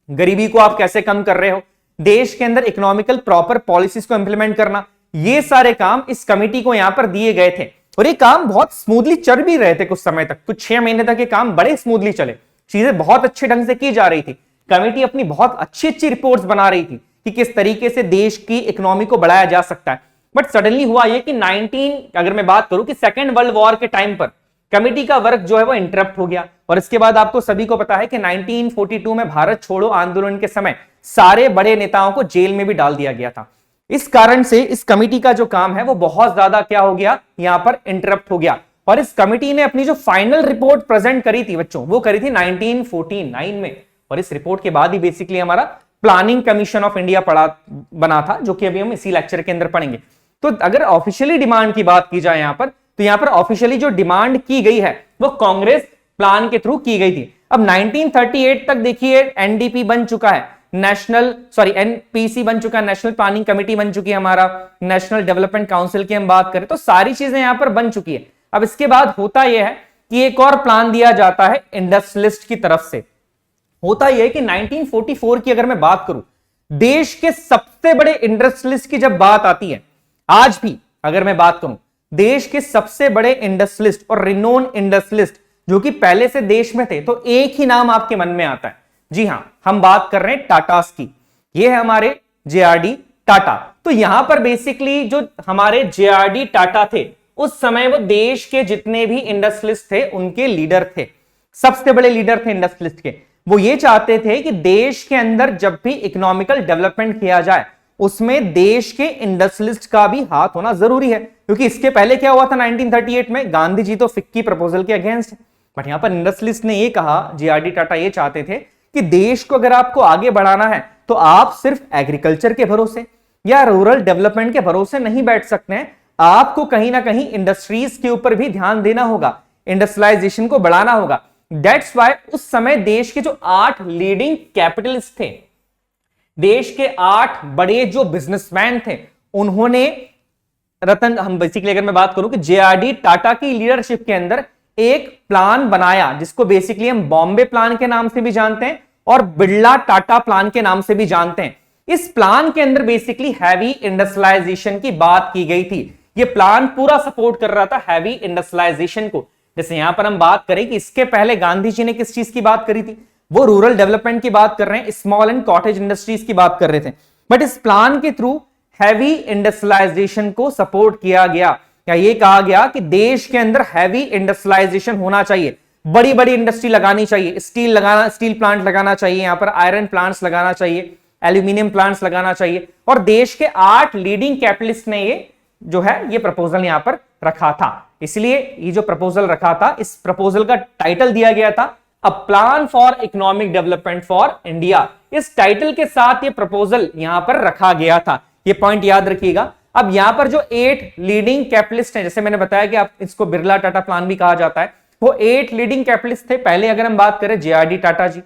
गरीबी को आप कैसे कम कर रहे हो, देश के अंदर इकोनॉमिकल प्रॉपर पॉलिसीज को इंप्लीमेंट करना, ये सारे काम इस कमेटी को यहां पर दिए गए थे। और ये काम बहुत स्मूथली चल भी रहे थे कुछ समय तक, कुछ 6 महीने तक ये काम बड़े स्मूथली चले, चीजें बहुत अच्छे ढंग से की जा रही थी। कमेटी अपनी बहुत अच्छी अच्छी रिपोर्ट्स बना रही थी कि किस तरीके से देश की इकोनॉमी को बढ़ाया जा सकता है। बट सडनली हुआ ये कि अगर मैं बात करूं कि सेकेंड वर्ल्ड वॉर के टाइम पर कमेटी का वर्क जो है वो इंटरप्ट हो गया। और इसके बाद आपको सभी को पता है कि 1942 में भारत छोड़ो आंदोलन के समय सारे बड़े नेताओं को जेल में भी डाल दिया गया था। इस कारण से इस कमेटी का जो काम है वो बहुत ज्यादा क्या हो गया, यहां पर इंटरप्ट हो गया। और इस कमेटी ने अपनी जो फाइनल रिपोर्ट प्रेजेंट करी थी बच्चों, वो करी थी 1949 में। और इस रिपोर्ट के बाद ही बेसिकली हमारा प्लानिंग कमीशन ऑफ इंडिया बना था, जो कि अभी हम इसी लेक्चर के अंदर पढ़ेंगे। तो अगर ऑफिशियली डिमांड की बात की जाए यहां पर, तो यहां पर ऑफिशियली जो डिमांड की गई है वो कांग्रेस प्लान के थ्रू की गई थी। अब 1938 तक देखिए एनडीपी बन चुका है, एनपीसी बन चुका है, नेशनल प्लानिंग कमेटी बन चुकी है, हमारा नेशनल डेवलपमेंट काउंसिल की हम बात करें तो सारी चीजें यहां पर बन चुकी है। अब इसके बाद होता यह है कि एक और प्लान दिया जाता है इंडस्ट्रियलिस्ट की तरफ से। होता यह है कि 1944 की अगर मैं बात करूं, देश के सबसे बड़े इंडस्ट्रियलिस्ट की जब बात आती है, आज भी अगर मैं बात करूं, देश के सबसे बड़े इंडस्ट्रियलिस्ट और रिनोन इंडस्ट्रियलिस्ट जो कि पहले से देश में थे, तो एक ही नाम आपके मन में आता है, जी हां, हम बात कर रहे हैं टाटास की। ये है हमारे जेआरडी टाटा। तो यहां पर बेसिकली जो हमारे जेआरडी टाटा थे, उस समय वो देश के जितने भी इंडस्ट्रियलिस्ट थे उनके लीडर थे, सबसे बड़े लीडर थे इंडस्ट्रियलिस्ट के। वो ये चाहते थे कि देश के अंदर जब भी इकोनॉमिकल डेवलपमेंट किया जाए उसमें देश के इंडस्ट्रियलिस्ट का भी हाथ होना जरूरी है, क्योंकि इसके पहले क्या हुआ था 1938 में, गांधी जी तो फिक्की प्रपोजल के अगेंस्ट है, बट यहां पर इंडस्ट्रियलिस्ट ने ये कहा, जेआरडी टाटा ये चाहते थे कि देश को अगर आपको आगे बढ़ाना है तो आप सिर्फ एग्रीकल्चर के भरोसे या रूरल डेवलपमेंट के भरोसे नहीं बैठ सकते हैं, आपको कहीं ना कहीं इंडस्ट्रीज के ऊपर भी ध्यान देना होगा, इंडस्ट्रियलाइजेशन को बढ़ाना होगा। दैट्स वाई उस समय देश के जो 8 लीडिंग कैपिटलिस्ट थे, देश के 8 बड़े जो बिजनेसमैन थे, उन्होंने हम बेसिकली अगर मैं बात करूं कि जेआरडी टाटा की लीडरशिप के अंदर एक प्लान बनाया, जिसको बेसिकली हम बॉम्बे प्लान के नाम से भी जानते हैं और बिरला टाटा प्लान के नाम से भी जानते हैं। इस प्लान के अंदर बेसिकली हैवी इंडस्ट्रियलाइजेशन की बात की गई थी। यह प्लान पूरा सपोर्ट कर रहा था हैवी इंडस्ट्रियलाइजेशन को। जैसे यहां पर हम बात करें कि इसके पहले गांधी जी ने किस चीज की बात करी थी, वो रूरल डेवलपमेंट की बात कर रहे हैं, स्मॉल एंड कॉटेज इंडस्ट्रीज की बात कर रहे थे। बट इस प्लान के थ्रू हैवी इंडस्ट्रियलाइजेशन को सपोर्ट किया गया। या ये कहा गया कि देश के अंदर हैवी इंडस्ट्रियलाइजेशन होना चाहिए, बड़ी बड़ी इंडस्ट्री लगानी चाहिए, स्टील प्लांट लगाना चाहिए, यहां पर आयरन प्लांट्स लगाना चाहिए, एल्यूमिनियम प्लांट्स लगाना चाहिए। और देश के 8 लीडिंग कैपिटलिस्ट ने ये जो है ये प्रपोजल यहां पर रखा था। इसलिए ये जो प्रपोजल रखा था, इस प्रपोजल का टाइटल दिया गया था a plan for economic development for India. इस टाइटल के साथ ये प्रपोजल यहां पर रखा गया था, ये पॉइंट याद रखिएगा। अब यहां पर जो 8 लीडिंग कैपिटलिस्ट हैं, जैसे मैंने बताया कि आप इसको बिरला टाटा प्लान भी कहा जाता है, वो 8 लीडिंग कैपिटलिस्ट थे। पहले अगर हम बात करें JRD टाटा जी,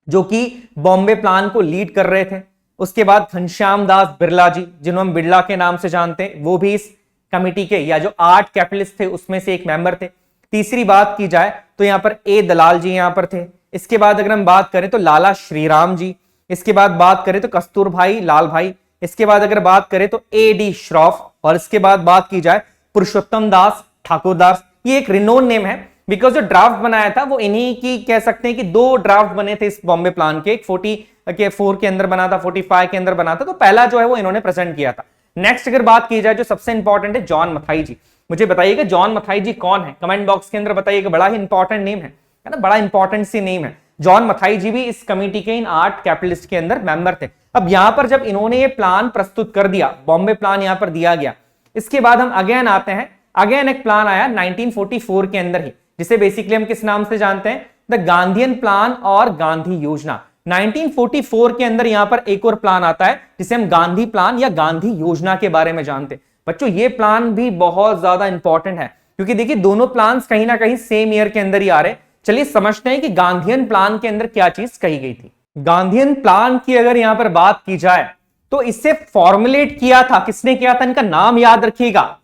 जो कि बॉम्बे प्लान को लीड कर रहे थे। उसके बाद घनश्याम दास बिरला जी, जिन्हों हम बिरला के नाम से जानते हैं, वो भी इस कमिटी के या जो 8 कैपिटलिस्ट थे उसमें से एक मेंबर थे। तीसरी बात की जाए तो यहां पर A दलाल जी यहां पर थे। इसके बाद अगर हम बात करें तो लाला श्रीराम जी, इसके बाद बात करें तो कस्तूर भाई लाल भाई, इसके बाद अगर बात करें तो AD श्रॉफ, और इसके बाद बात की जाए पुरुषोत्तम दास ठाकुर दास। ये एक रिनोन नेम है, बिकॉज जो ड्राफ्ट बनाया था वो इन्हीं की कह सकते हैं कि 2 ड्राफ्ट बने थे इस बॉम्बे प्लान के, एक 44 के अंदर बना था, 45 के अंदर बना था। तो पहला जो है वो इन्होंने प्रेजेंट किया था। नेक्स्ट अगर बात की जाए जो सबसे इंपॉर्टेंट है जॉन मथाई जी। मुझे बताइएगा जॉन मथाई जी कौन है, कमेंट बॉक्स के अंदर बताइएगा। बड़ा ही इंपॉर्टेंट नेम है ना, बड़ा इंपॉर्टेंट सी नेम है। जॉन मथाई जी भी इस कमेटी के इन 8 कैपिटलिस्ट के अंदर मेंबर थे। अब यहां पर जब इन्होंने ये प्लान प्रस्तुत कर दिया, बॉम्बे प्लान यहां पर दिया गया, इसके बाद हम अगेन आते हैं, अगेन एक प्लान आया 1944 के अंदर ही, जिसे बेसिकली हम किस नाम से जानते हैं, द गांधीयन प्लान और गांधी योजना। 1944 के अंदर यहां पर एक और प्लान आता है जिसे हम गांधी प्लान या गांधी योजना के बारे में जानते हैं। बच्चों ये प्लान भी बहुत ज्यादा इंपॉर्टेंट है, क्योंकि देखिए दोनों प्लान्स कहीं ना कहीं सेम ईयर के अंदर ही आ रहे। चलिए समझते हैं कि गांधीयन प्लान के अंदर क्या चीज कही गई थी। गांधीयन प्लान की अगर यहां पर बात की जाए तो इसे फॉर्मुलेट किया था, किसने किया था, इनका नाम याद रखिएगा,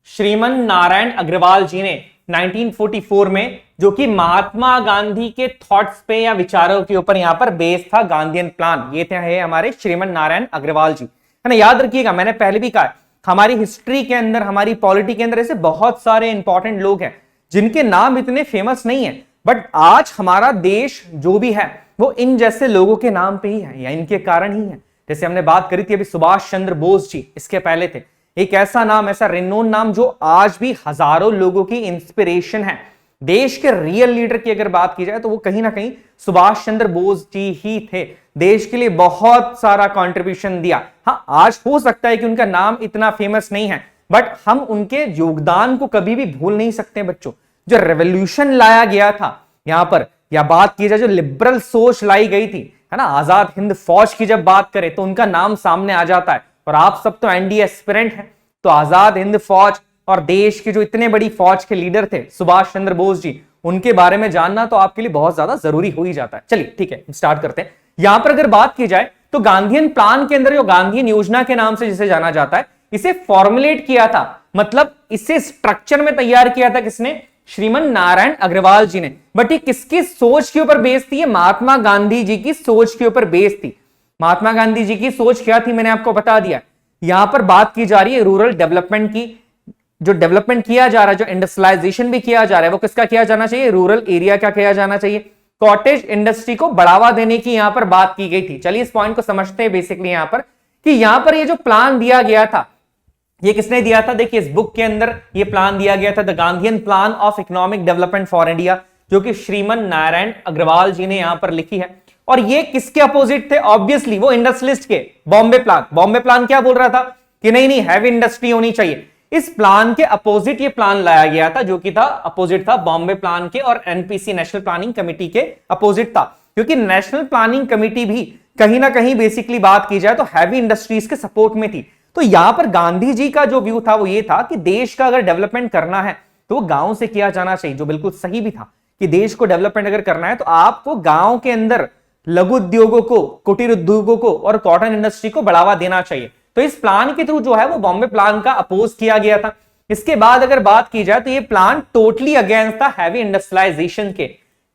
श्रीमन नारायण अग्रवाल जी ने 1944 में, जो कि महात्मा गांधी के थॉट्स पे या विचारों के ऊपर यहां पर बेस था गांधीयन प्लान। ये थे है हमारे श्रीमन नारायण अग्रवाल जी, है ना। याद रखिएगा, मैंने पहले भी कहा हमारी हिस्ट्री के अंदर, हमारी पॉलिटी के अंदर ऐसे बहुत सारे इंपॉर्टेंट लोग हैं जिनके नाम इतने फेमस नहीं है, बट आज हमारा देश जो भी है वो इन जैसे लोगों के नाम पे ही है या इनके कारण ही है। जैसे हमने बात करी थी अभी सुभाष चंद्र बोस जी, इसके पहले थे। एक ऐसा नाम, ऐसा रिनोन नाम जो आज भी हजारों लोगों की इंस्पिरेशन है। देश के रियल लीडर की अगर बात की जाए तो वो कहीं ना कहीं सुभाष चंद्र बोस जी ही थे। देश के लिए बहुत सारा कंट्रीब्यूशन दिया। हाँ, आज हो सकता है कि उनका नाम इतना फेमस नहीं है, बट हम उनके योगदान को कभी भी भूल नहीं सकते बच्चों। जो रेवोल्यूशन लाया गया था यहां पर, या बात की जाए जो लिबरल सोच लाई गई थी, है ना, आजाद हिंद फौज की जब बात करें तो उनका नाम सामने आ जाता है। और आप सब तो एनडीए एस्पिरेंट हैं, तो आजाद हिंद फौज और देश के जो इतने बड़ी फौज के लीडर थे सुभाष चंद्र बोस जी, उनके बारे में जानना तो आपके लिए बहुत ज्यादा जरूरी हो ही जाता है। चलिए ठीक है, स्टार्ट करते हैं। यहां पर अगर बात की जाए तो गांधीयन प्लान के अंदर, जो गांधीयन योजना के नाम से जिसे जाना जाता है, इसे फॉर्मुलेट किया था, मतलब इसे स्ट्रक्चर में तैयार किया था किसने, श्रीमन नारायण अग्रवाल जी ने। बट ये किसकी सोच के ऊपर बेस्ड थी, ये महात्मा गांधी जी की सोच के ऊपर बेस्ड थी। महात्मा गांधी जी की सोच क्या थी, मैंने आपको बता दिया। यहां पर बात की जा रही है रूरल डेवलपमेंट की। जो डेवलपमेंट किया जा रहा है, जो इंडस्ट्रियलाइजेशन भी किया जा रहा है, वो किसका किया जाना चाहिए, रूरल एरिया का किया जाना चाहिए। कॉटेज इंडस्ट्री को बढ़ावा देने की यहां पर बात की गई थी। चलिए इस पॉइंट को समझते हैं बेसिकली यहां पर, कि यहां पर ये जो प्लान दिया गया था, ये किसने दिया था, देखिए इस बुक के अंदर ये प्लान दिया गया था, the Gandhian plan of economic development for India, जो कि श्रीमन नारायण अग्रवाल जी ने यहां पर लिखी है। और ये किसके अपोजिट थे, ऑब्वियसली वो इंडस्ट्रियलिस्ट के। बॉम्बे प्लान, बॉम्बे प्लान क्या बोल रहा था कि नहीं नहीं हैवी इंडस्ट्री होनी चाहिए। इस प्लान के अपोजिट ये प्लान लाया गया था, जो कि था अपोजिट था बॉम्बे प्लान के और एनपीसी नेशनल प्लानिंग कमेटी के अपोजिट था। क्योंकि नेशनल प्लानिंग कमेटी भी कहीं ना कहीं बेसिकली बात की जाए तो हैवी इंडस्ट्रीज के सपोर्ट में थी। तो यहां पर गांधी जी का जो व्यू था वो ये था कि देश का अगर डेवलपमेंट करना है तो वो गांव से किया जाना चाहिए, जो बिल्कुल सही भी था कि देश को डेवलपमेंट अगर करना है तो आपको गांव के अंदर लघु उद्योगों को, कुटीर उद्योगों को और कॉटन इंडस्ट्री को बढ़ावा देना चाहिए। तो इस प्लान के थ्रू जो है वो बॉम्बे प्लान का अपोज किया गया था। इसके बाद अगर बात की जाए तो ये प्लान टोटली अगेंस्ट था हैवी इंडस्ट्रियलाइजेशन के।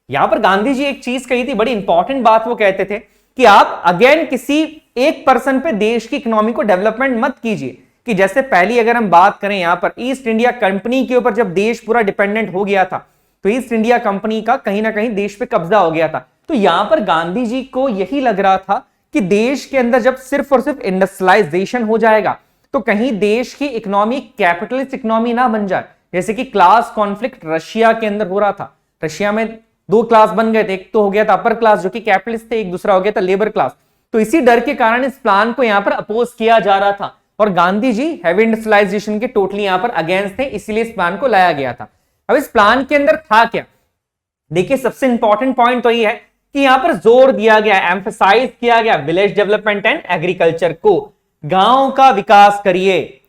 यहां पर गांधी जी एक चीज कही थी, बड़ी इंपॉर्टेंट बात वो कहते थे कि आप अगेन किसी एक पर्सन पे देश की इकोनॉमी को डेवलपमेंट मत कीजिए। कि जैसे पहली अगर हम बात करें यहां पर ईस्ट इंडिया कंपनी के ऊपर जब देश पूरा डिपेंडेंट हो गया था, तो ईस्ट इंडिया कंपनी का कहीं ना कहीं देश पे कब्जा हो गया था। तो यहां पर गांधी जी को यही लग रहा था कि देश के अंदर जब सिर्फ और सिर्फ इंडस्ट्रियलाइजेशन हो जाएगा तो तो कहीं देश की इकोनॉमी कैपिटलिस्ट इकोनॉमी ना बन जाए, जैसे कि क्लास कॉन्फ्लिक्ट रशिया के अंदर हो रहा था। रशिया में दो क्लास बन गए थे, एक तो हो गया था अपर क्लास जो कि कैपिटलिस्ट थे, एक दूसरा हो गया था लेबर क्लास। तो इसी डर के कारण इस प्लान को यहां पर अपोज किया जा रहा था और गांधी जी हैवी इंडस्ट्रियलाइजेशन के टोटली यहां पर अगेंस्ट थे, इसीलिए इस प्लान को लाया गया था। अब इस प्लान के अंदर था क्या, देखिए सबसे इंपॉर्टेंट पॉइंट तो ये है कि यहां पर जोर दिया गया, एम्फसाइज किया गया विलेज डेवलपमेंट एंड एग्रीकल्चर को। गांव का विकास करिए,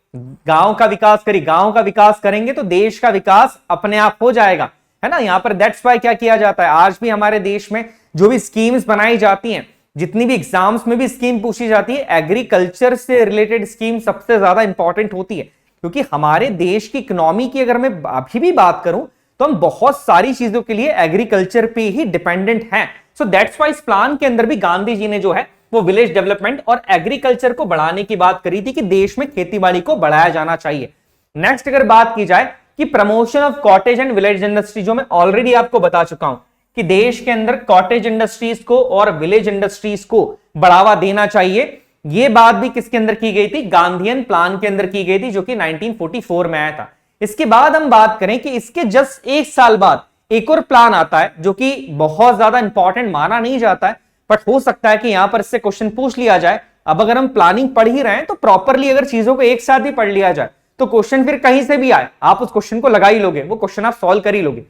गांव का विकास करिए, गांव का विकास करेंगे तो देश का विकास अपने आप हो जाएगा, है ना। यहां पर दैट्स व्हाई क्या किया जाता है, आज भी हमारे देश में जो भी स्कीम्स बनाई जाती हैं, जितनी भी एग्जाम्स में भी स्कीम पूछी जाती है, एग्रीकल्चर से रिलेटेड स्कीम सबसे ज्यादा इंपॉर्टेंट होती है, क्योंकि हमारे देश की इकोनॉमी की अगर मैं अभी भी बात करूं तो हम बहुत सारी चीजों के लिए एग्रीकल्चर पे ही डिपेंडेंट हैं। सो दैट्स व्हाई इस प्लान के अंदर भी गांधी जी ने जो है वो विलेज डेवलपमेंट और एग्रीकल्चर को बढ़ाने की बात करी थी कि देश में खेतीबाड़ी को बढ़ाया जाना चाहिए। नेक्स्ट अगर बात की जाए कि promotion of cottage and village industry, जो मैं ऑलरेडी आपको बता चुका हूं कि देश के अंदर कॉटेज इंडस्ट्रीज को और विलेज इंडस्ट्रीज को बढ़ावा देना चाहिए, यह बात भी किसके अंदर की गई थी, गांधीयन प्लान के अंदर की गई थी, जो कि 1944 में आया था। इसके बाद हम बात करें कि इसके जस्ट एक साल बाद एक और प्लान आता है जो कि बहुत ज्यादा इंपॉर्टेंट माना नहीं जाता है, बट हो सकता है कि यहां पर इससे क्वेश्चन पूछ लिया जाए। अब अगर हम प्लानिंग पढ़ ही रहे हैं तो प्रॉपरली अगर चीजों को एक साथ ही पढ़ लिया जाए तो क्वेश्चन फिर कहीं से भी आए आप उस क्वेश्चन को लगा ही लोगे, वो क्वेश्चन आप सॉल्व कर ही लोगे।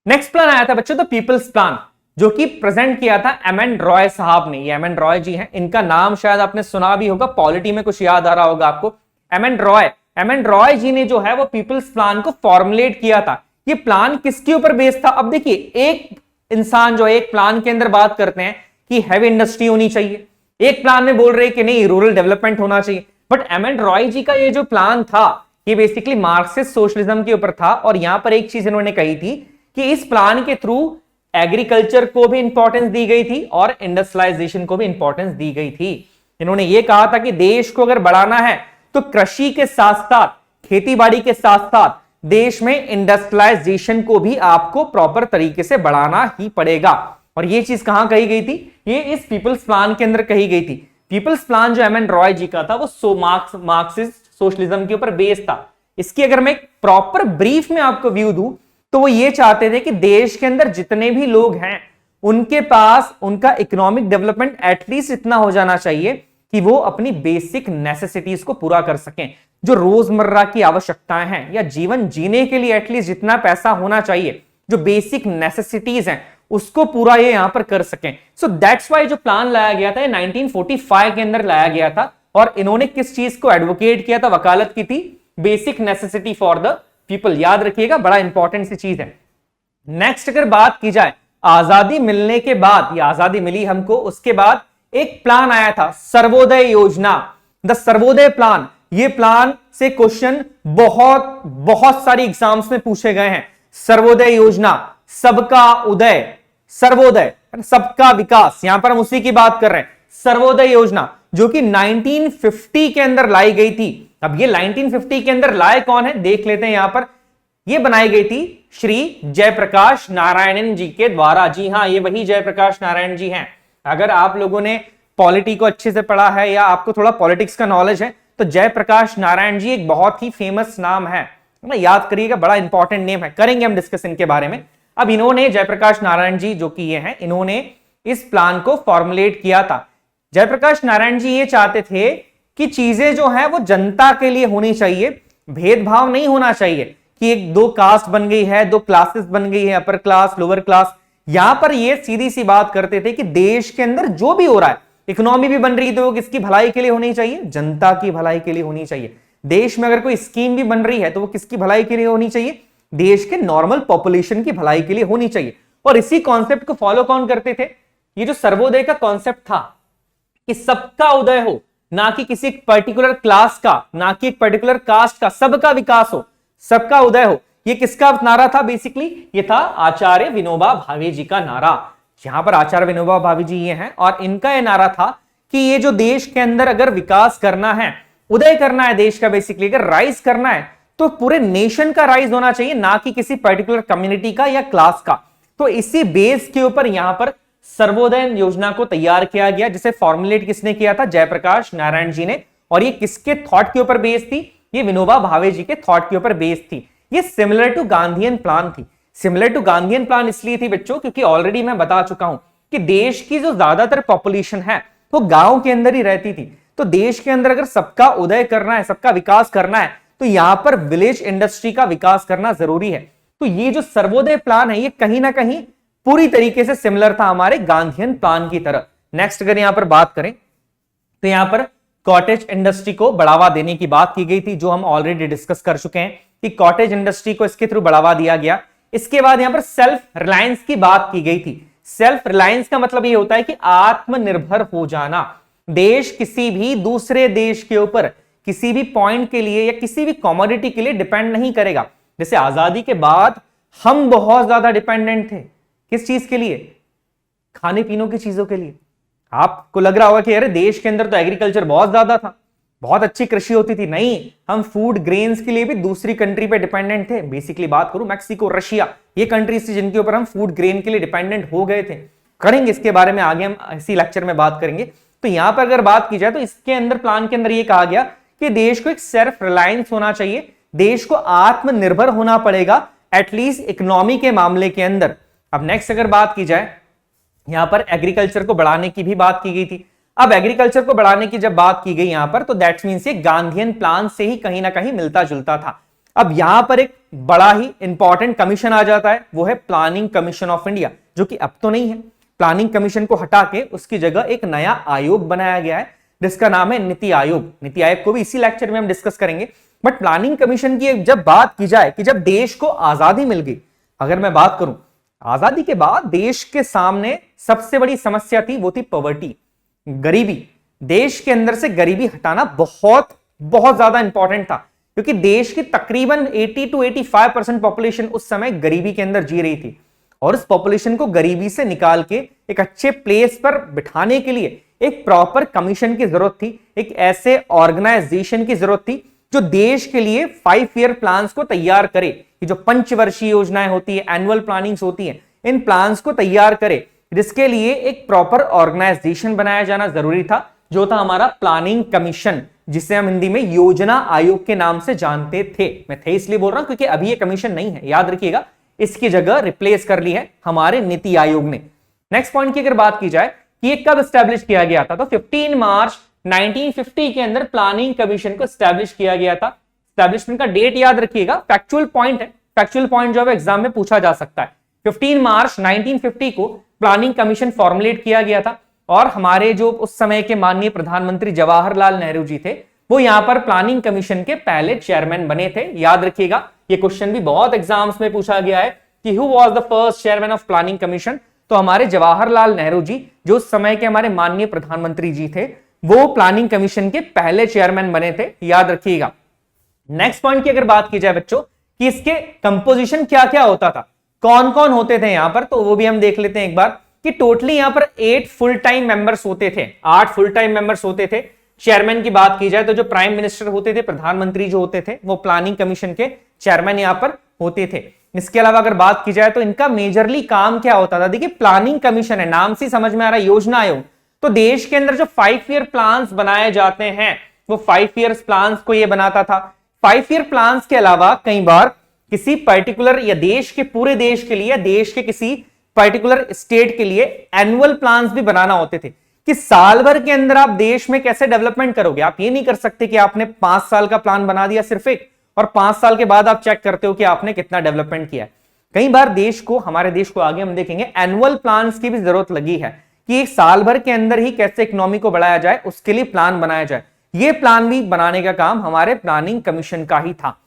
नेक्स्ट प्लान आया था बच्चों द पीपल्स प्लान, जो कि प्रेजेंट किया था एम एन रॉय साहब ने। ये एम एन रॉय जी हैं, इनका नाम शायद आपने सुना भी होगा, पॉलिटी में कुछ याद आ रहा होगा आपको। एम एन रॉय जी ने जो है वो पीपल्स प्लान को फॉर्मुलेट किया था। ये प्लान किसके ऊपर बेस्ड था, अब देखिए एक इंसान जो एक प्लान के अंदर बात करते हैं कि हैवी इंडस्ट्री होनी चाहिए, एक प्लान में बोल रहे हैं कि नहीं रूरल डेवलपमेंट होना चाहिए, बट एम एन रॉय जी का ये जो प्लान था ये बेसिकली मार्क्सिस्ट सोशलिज्म के ऊपर था। और यहां पर एक चीज इन्होंने कही थी कि इस प्लान के थ्रू एग्रीकल्चर को भी इंपॉर्टेंस दी गई थी और इंडस्ट्रियलाइजेशन को भी इंपॉर्टेंस दी गई थी। इन्होंने ये कहा था कि देश को अगर बढ़ाना है तो कृषि के साथ साथ, खेतीबाड़ी के साथ साथ देश में इंडस्ट्रियलाइजेशन को भी आपको प्रॉपर तरीके से बढ़ाना ही पड़ेगा। और ये चीज कहां कही गई थी, ये इस पीपल्स प्लान के अंदर कही गई थी। पीपल्स प्लान जो एम एन रॉय जी का था वो मार्क्सिस्ट सोशलिज्म के ऊपर बेस्ड था। इसकी अगर मैं प्रॉपर ब्रीफ में आपको व्यू दूं तो वो ये चाहते थे कि देश के अंदर जितने भी लोग हैं उनके पास उनका इकोनॉमिक डेवलपमेंट एटलीस्ट इतना हो जाना चाहिए कि वो अपनी बेसिक नेसेसिटीज को पूरा कर सकें, जो रोजमर्रा की आवश्यकताएं हैं या जीवन जीने के लिए एटलीस्ट जितना पैसा होना चाहिए, जो बेसिक नेसेसिटीज हैं उसको पूरा ये यहां पर कर सकें। सो दैट्स व्हाई जो प्लान लाया गया था 1945 के अंदर लाया गया था और इन्होंने किस चीज को एडवोकेट किया था, वकालत की थी, basic necessity for the people. याद रखिएगा, बड़ा इंपॉर्टेंट सी चीज है। नेक्स्ट अगर बात की जाए आजादी मिलने के बाद, ये आजादी मिली हमको, उसके बाद एक प्लान आया था सर्वोदय योजना, द सर्वोदय प्लान। ये प्लान से क्वेश्चन बहुत सारी एग्जाम्स में पूछे गए हैं। सर्वोदय योजना, सबका उदय, सर्वोदय सबका विकास, यहां पर हम उसी की बात कर रहे हैं। सर्वोदय योजना जो कि 1950 के अंदर लाई गई थी। अब ये 1950 के अंदर लाए कौन है देख लेते हैं। यहां पर ये बनाई गई थी श्री जयप्रकाश नारायणन जी के द्वारा। जी हां, ये वही जयप्रकाश नारायण जी हैं। अगर आप लोगों ने पॉलिटी को अच्छे से पढ़ा है या आपको थोड़ा पॉलिटिक्स का नॉलेज है तो जयप्रकाश नारायण जी एक बहुत ही फेमस नाम है, याद करिएगा, बड़ा इंपॉर्टेंट नेम है, करेंगे हम डिस्कस इनके बारे में। अब इन्होंने जयप्रकाश नारायण जी जो कि ये हैं, इन्होंने इस प्लान को फॉर्मुलेट किया था। जयप्रकाश नारायण जी ये चाहते थे कि चीजें जो है वो जनता के लिए होनी चाहिए, भेदभाव नहीं होना चाहिए कि एक दो कास्ट बन गई है, दो क्लासेस बन गई है, अपर क्लास लोअर क्लास। यहां पर ये सीधी सी बात करते थे कि देश के अंदर जो भी हो रहा है, इकोनॉमी भी बन रही है तो वो किसकी भलाई के लिए होनी चाहिए, जनता की भलाई के लिए होनी चाहिए। देश में अगर कोई स्कीम भी बन रही है तो वो किसकी भलाई के लिए होनी चाहिए, देश के नॉर्मल पॉपुलेशन की भलाई के लिए होनी चाहिए। और इसी कॉन्सेप्ट को फॉलो कौन करते थे, ये जो सर्वोदय का कॉन्सेप्ट था कि सबका उदय हो, ना कि किसी पर्टिकुलर क्लास का, ना कि एक पर्टिकुलर कास्ट का, सबका विकास हो, सबका उदय हो। ये किसका नारा था बेसिकली, ये था आचार्य विनोबा भावे जी का नारा। यहां पर आचार्य विनोबा भावे जी ये हैं और इनका ये नारा था कि ये जो देश के अंदर अगर विकास करना है, उदय करना है देश का, बेसिकली अगर राइज करना है तो पूरे नेशन का राइज होना चाहिए, ना कि किसी पर्टिकुलर कम्युनिटी का या क्लास का। तो इसी बेस के ऊपर यहां पर सर्वोदय योजना को तैयार किया गया, जिसे फॉर्मुलेट किसने किया था, जयप्रकाश नारायण जी ने। और ये किसके थॉट के ऊपर बेस्ड थी? ये विनोबा भावे जी के थॉट के ऊपर बेस्ड थी। ये सिमिलर टू गांधीयन प्लान थी। सिमिलर टू गांधीयन प्लान इसलिए थी बच्चों क्योंकि ऑलरेडी मैं बता चुका हूं कि देश की जो ज्यादातर पॉपुलेशन है वो गांव के अंदर ही रहती थी। तो देश के अंदर अगर सबका उदय करना है, सबका विकास करना है, तो यहां पर विलेज इंडस्ट्री का विकास करना जरूरी है। तो ये जो सर्वोदय प्लान है ये कहीं ना कहीं पूरी तरीके से सिमिलर था हमारे गांधीयन प्लान की तरह। नेक्स्ट अगर यहां पर बात करें तो यहां पर कॉटेज इंडस्ट्री को बढ़ावा देने की बात की गई थी, जो हम ऑलरेडी डिस्कस कर चुके हैं कि कॉटेज इंडस्ट्री को इसके थ्रू बढ़ावा दिया गया। इसके बाद यहां पर सेल्फ रिलायंस की बात की गई थी। सेल्फ रिलायंस का मतलब यह होता है कि आत्मनिर्भर हो जाना। देश किसी भी दूसरे देश के ऊपर किसी भी पॉइंट के लिए या किसी भी कमोडिटी के लिए डिपेंड नहीं करेगा। जैसे आजादी के बाद हम बहुत ज्यादा डिपेंडेंट थे किस चीज के लिए? खाने पीने की चीजों के लिए। आपको लग रहा होगा कि अरे देश के अंदर तो एग्रीकल्चर बहुत ज्यादा था, बहुत अच्छी कृषि होती थी। नहीं, हम फूड ग्रेन्स के लिए भी दूसरी कंट्री पे डिपेंडेंट थे। बेसिकली बात करूं मैक्सिको, रशिया, ये कंट्रीज थी जिनके ऊपर हम फूड ग्रेन के लिए डिपेंडेंट हो गए थे। करेंगे इसके बारे में आगे, हम इसी लेक्चर में बात करेंगे। तो यहां पर अगर बात की जाए तो इसके अंदर प्लान के अंदर यह कहा गया कि देश को एक सेल्फ रिलायंस होना चाहिए, देश को आत्मनिर्भर होना पड़ेगा एटलीस्ट इकोनॉमी के मामले के अंदर। अब नेक्स्ट अगर बात की जाए, यहां पर एग्रीकल्चर को बढ़ाने की भी बात की गई थी। अब एग्रीकल्चर को बढ़ाने की जब बात की गई यहां पर, तो दैट मींस ये गांधीयन प्लान से ही कहीं ना कहीं मिलता जुलता था। अब यहां पर एक बड़ा ही इंपॉर्टेंट कमीशन आ जाता है, वो है प्लानिंग कमीशन ऑफ इंडिया, जो कि अब तो नहीं है। प्लानिंग कमीशन को हटा के उसकी जगह एक नया आयोग बनाया गया है जिसका नाम है नीति आयोग। नीति आयोग को भी इसी लेक्चर में हम डिस्कस करेंगे। बट प्लानिंग कमीशन की जब बात की जाए कि जब देश को आजादी मिल गई, अगर मैं बात करूं आजादी के बाद देश के सामने सबसे बड़ी समस्या थी वो थी पॉवर्टी, गरीबी। देश के अंदर से गरीबी हटाना बहुत बहुत ज्यादा इंपॉर्टेंट था क्योंकि देश की तकरीबन 80 to 85% पॉपुलेशन उस समय गरीबी के अंदर जी रही थी और उस पॉपुलेशन को गरीबी से निकाल के एक अच्छे प्लेस पर बिठाने के लिए एक प्रॉपर कमीशन की जरूरत थी, एक ऐसे ऑर्गेनाइजेशन की जरूरत थी जो देश के लिए 5 ईयर प्लान्स को तैयार करे। ये जो पंचवर्षीय योजनाएं होती है, एनुअल प्लानिंग्स होती हैं, इन प्लान्स को तैयार करे, जिसके लिए एक प्रॉपर ऑर्गेनाइजेशन बनाया जाना जरूरी था, जो था हमारा प्लानिंग कमीशन, जिसे हम हिंदी में योजना आयोग के नाम से जानते थे। मैं थे इसलिए बोल रहा हूं क्योंकि अभी ये कमीशन नहीं है, याद रखिएगा, इसकी जगह रिप्लेस कर ली है हमारे नीति आयोग ने। नेक्स्ट पॉइंट की अगर बात की जाए कि ये कब स्टैब्लिश किया गया था, तो 15 मार्च 1950 के अंदर प्लानिंग कमीशन को स्टैब्लिश किया गया था। स्टैब्लिशमेंट का डेट याद रखिएगा, फैक्चुअल पॉइंट है, फैक्चुअल पॉइंट जो है एग्जाम में पूछा जा सकता है। 15 मार्च 1950 को प्लानिंग कमीशन फॉर्मुलेट किया गया था और हमारे जो उस समय के माननीय प्रधानमंत्री जवाहरलाल नेहरू जी थे, वो यहां पर प्लानिंग कमीशन के पहले चेयरमैन बने थे। याद रखिएगा, ये क्वेश्चन भी बहुत एग्जाम्स में पूछा गया है कि who was the first chairman of planning commission. तो हमारे जवाहरलाल नेहरू जी, जो उस समय के हमारे माननीय प्रधानमंत्री जी थे, वो प्लानिंग कमीशन के पहले चेयरमैन बने थे, याद रखिएगा। नेक्स्ट पॉइंट की अगर बात की जाए बच्चों कि इसके कंपोजिशन क्या क्या होता था, कौन कौन होते थे यहां पर, तो वो भी हम देख लेते हैं एक बार कि टोटली यहां पर 8 फुल टाइम मेंबर्स होते थे, 8 फुल टाइम मेंबर्स होते थे। चेयरमैन की बात की जाए तो जो प्राइम मिनिस्टर होते थे, प्रधानमंत्री जो होते थे, वो प्लानिंग कमीशन के चेयरमैन यहां पर होते थे। इसके अलावा अगर बात की जाए तो इनका मेजरली काम क्या होता था, देखिए प्लानिंग कमीशन है, नाम से समझ में आ रहा है, योजना आयोग। तो देश के अंदर जो 5 ईयर प्लान्स बनाए जाते हैं, वो 5 ईयर प्लान्स को ये बनाता था। 5 ईयर प्लान्स के अलावा कई बार किसी पर्टिकुलर या देश के पूरे देश के लिए या देश के किसी पर्टिकुलर स्टेट के लिए एनुअल प्लान्स भी बनाना होते थे कि साल भर के अंदर आप देश में कैसे डेवलपमेंट करोगे। आप ये नहीं कर सकते कि आपने 5 साल का प्लान बना दिया सिर्फ एक, और 5 साल के बाद आप चेक करते हो कि आपने कितना डेवलपमेंट किया है। कई बार देश को, हमारे देश को आगे हम देखेंगे, एनुअल प्लान्स की भी जरूरत लगी है कि एक साल भर के अंदर ही कैसे इकोनॉमी को बढ़ाया जाए, उसके लिए प्लान बनाया जाए। ये प्लान भी बनाने का काम हमारे प्लानिंग कमीशन का ही था।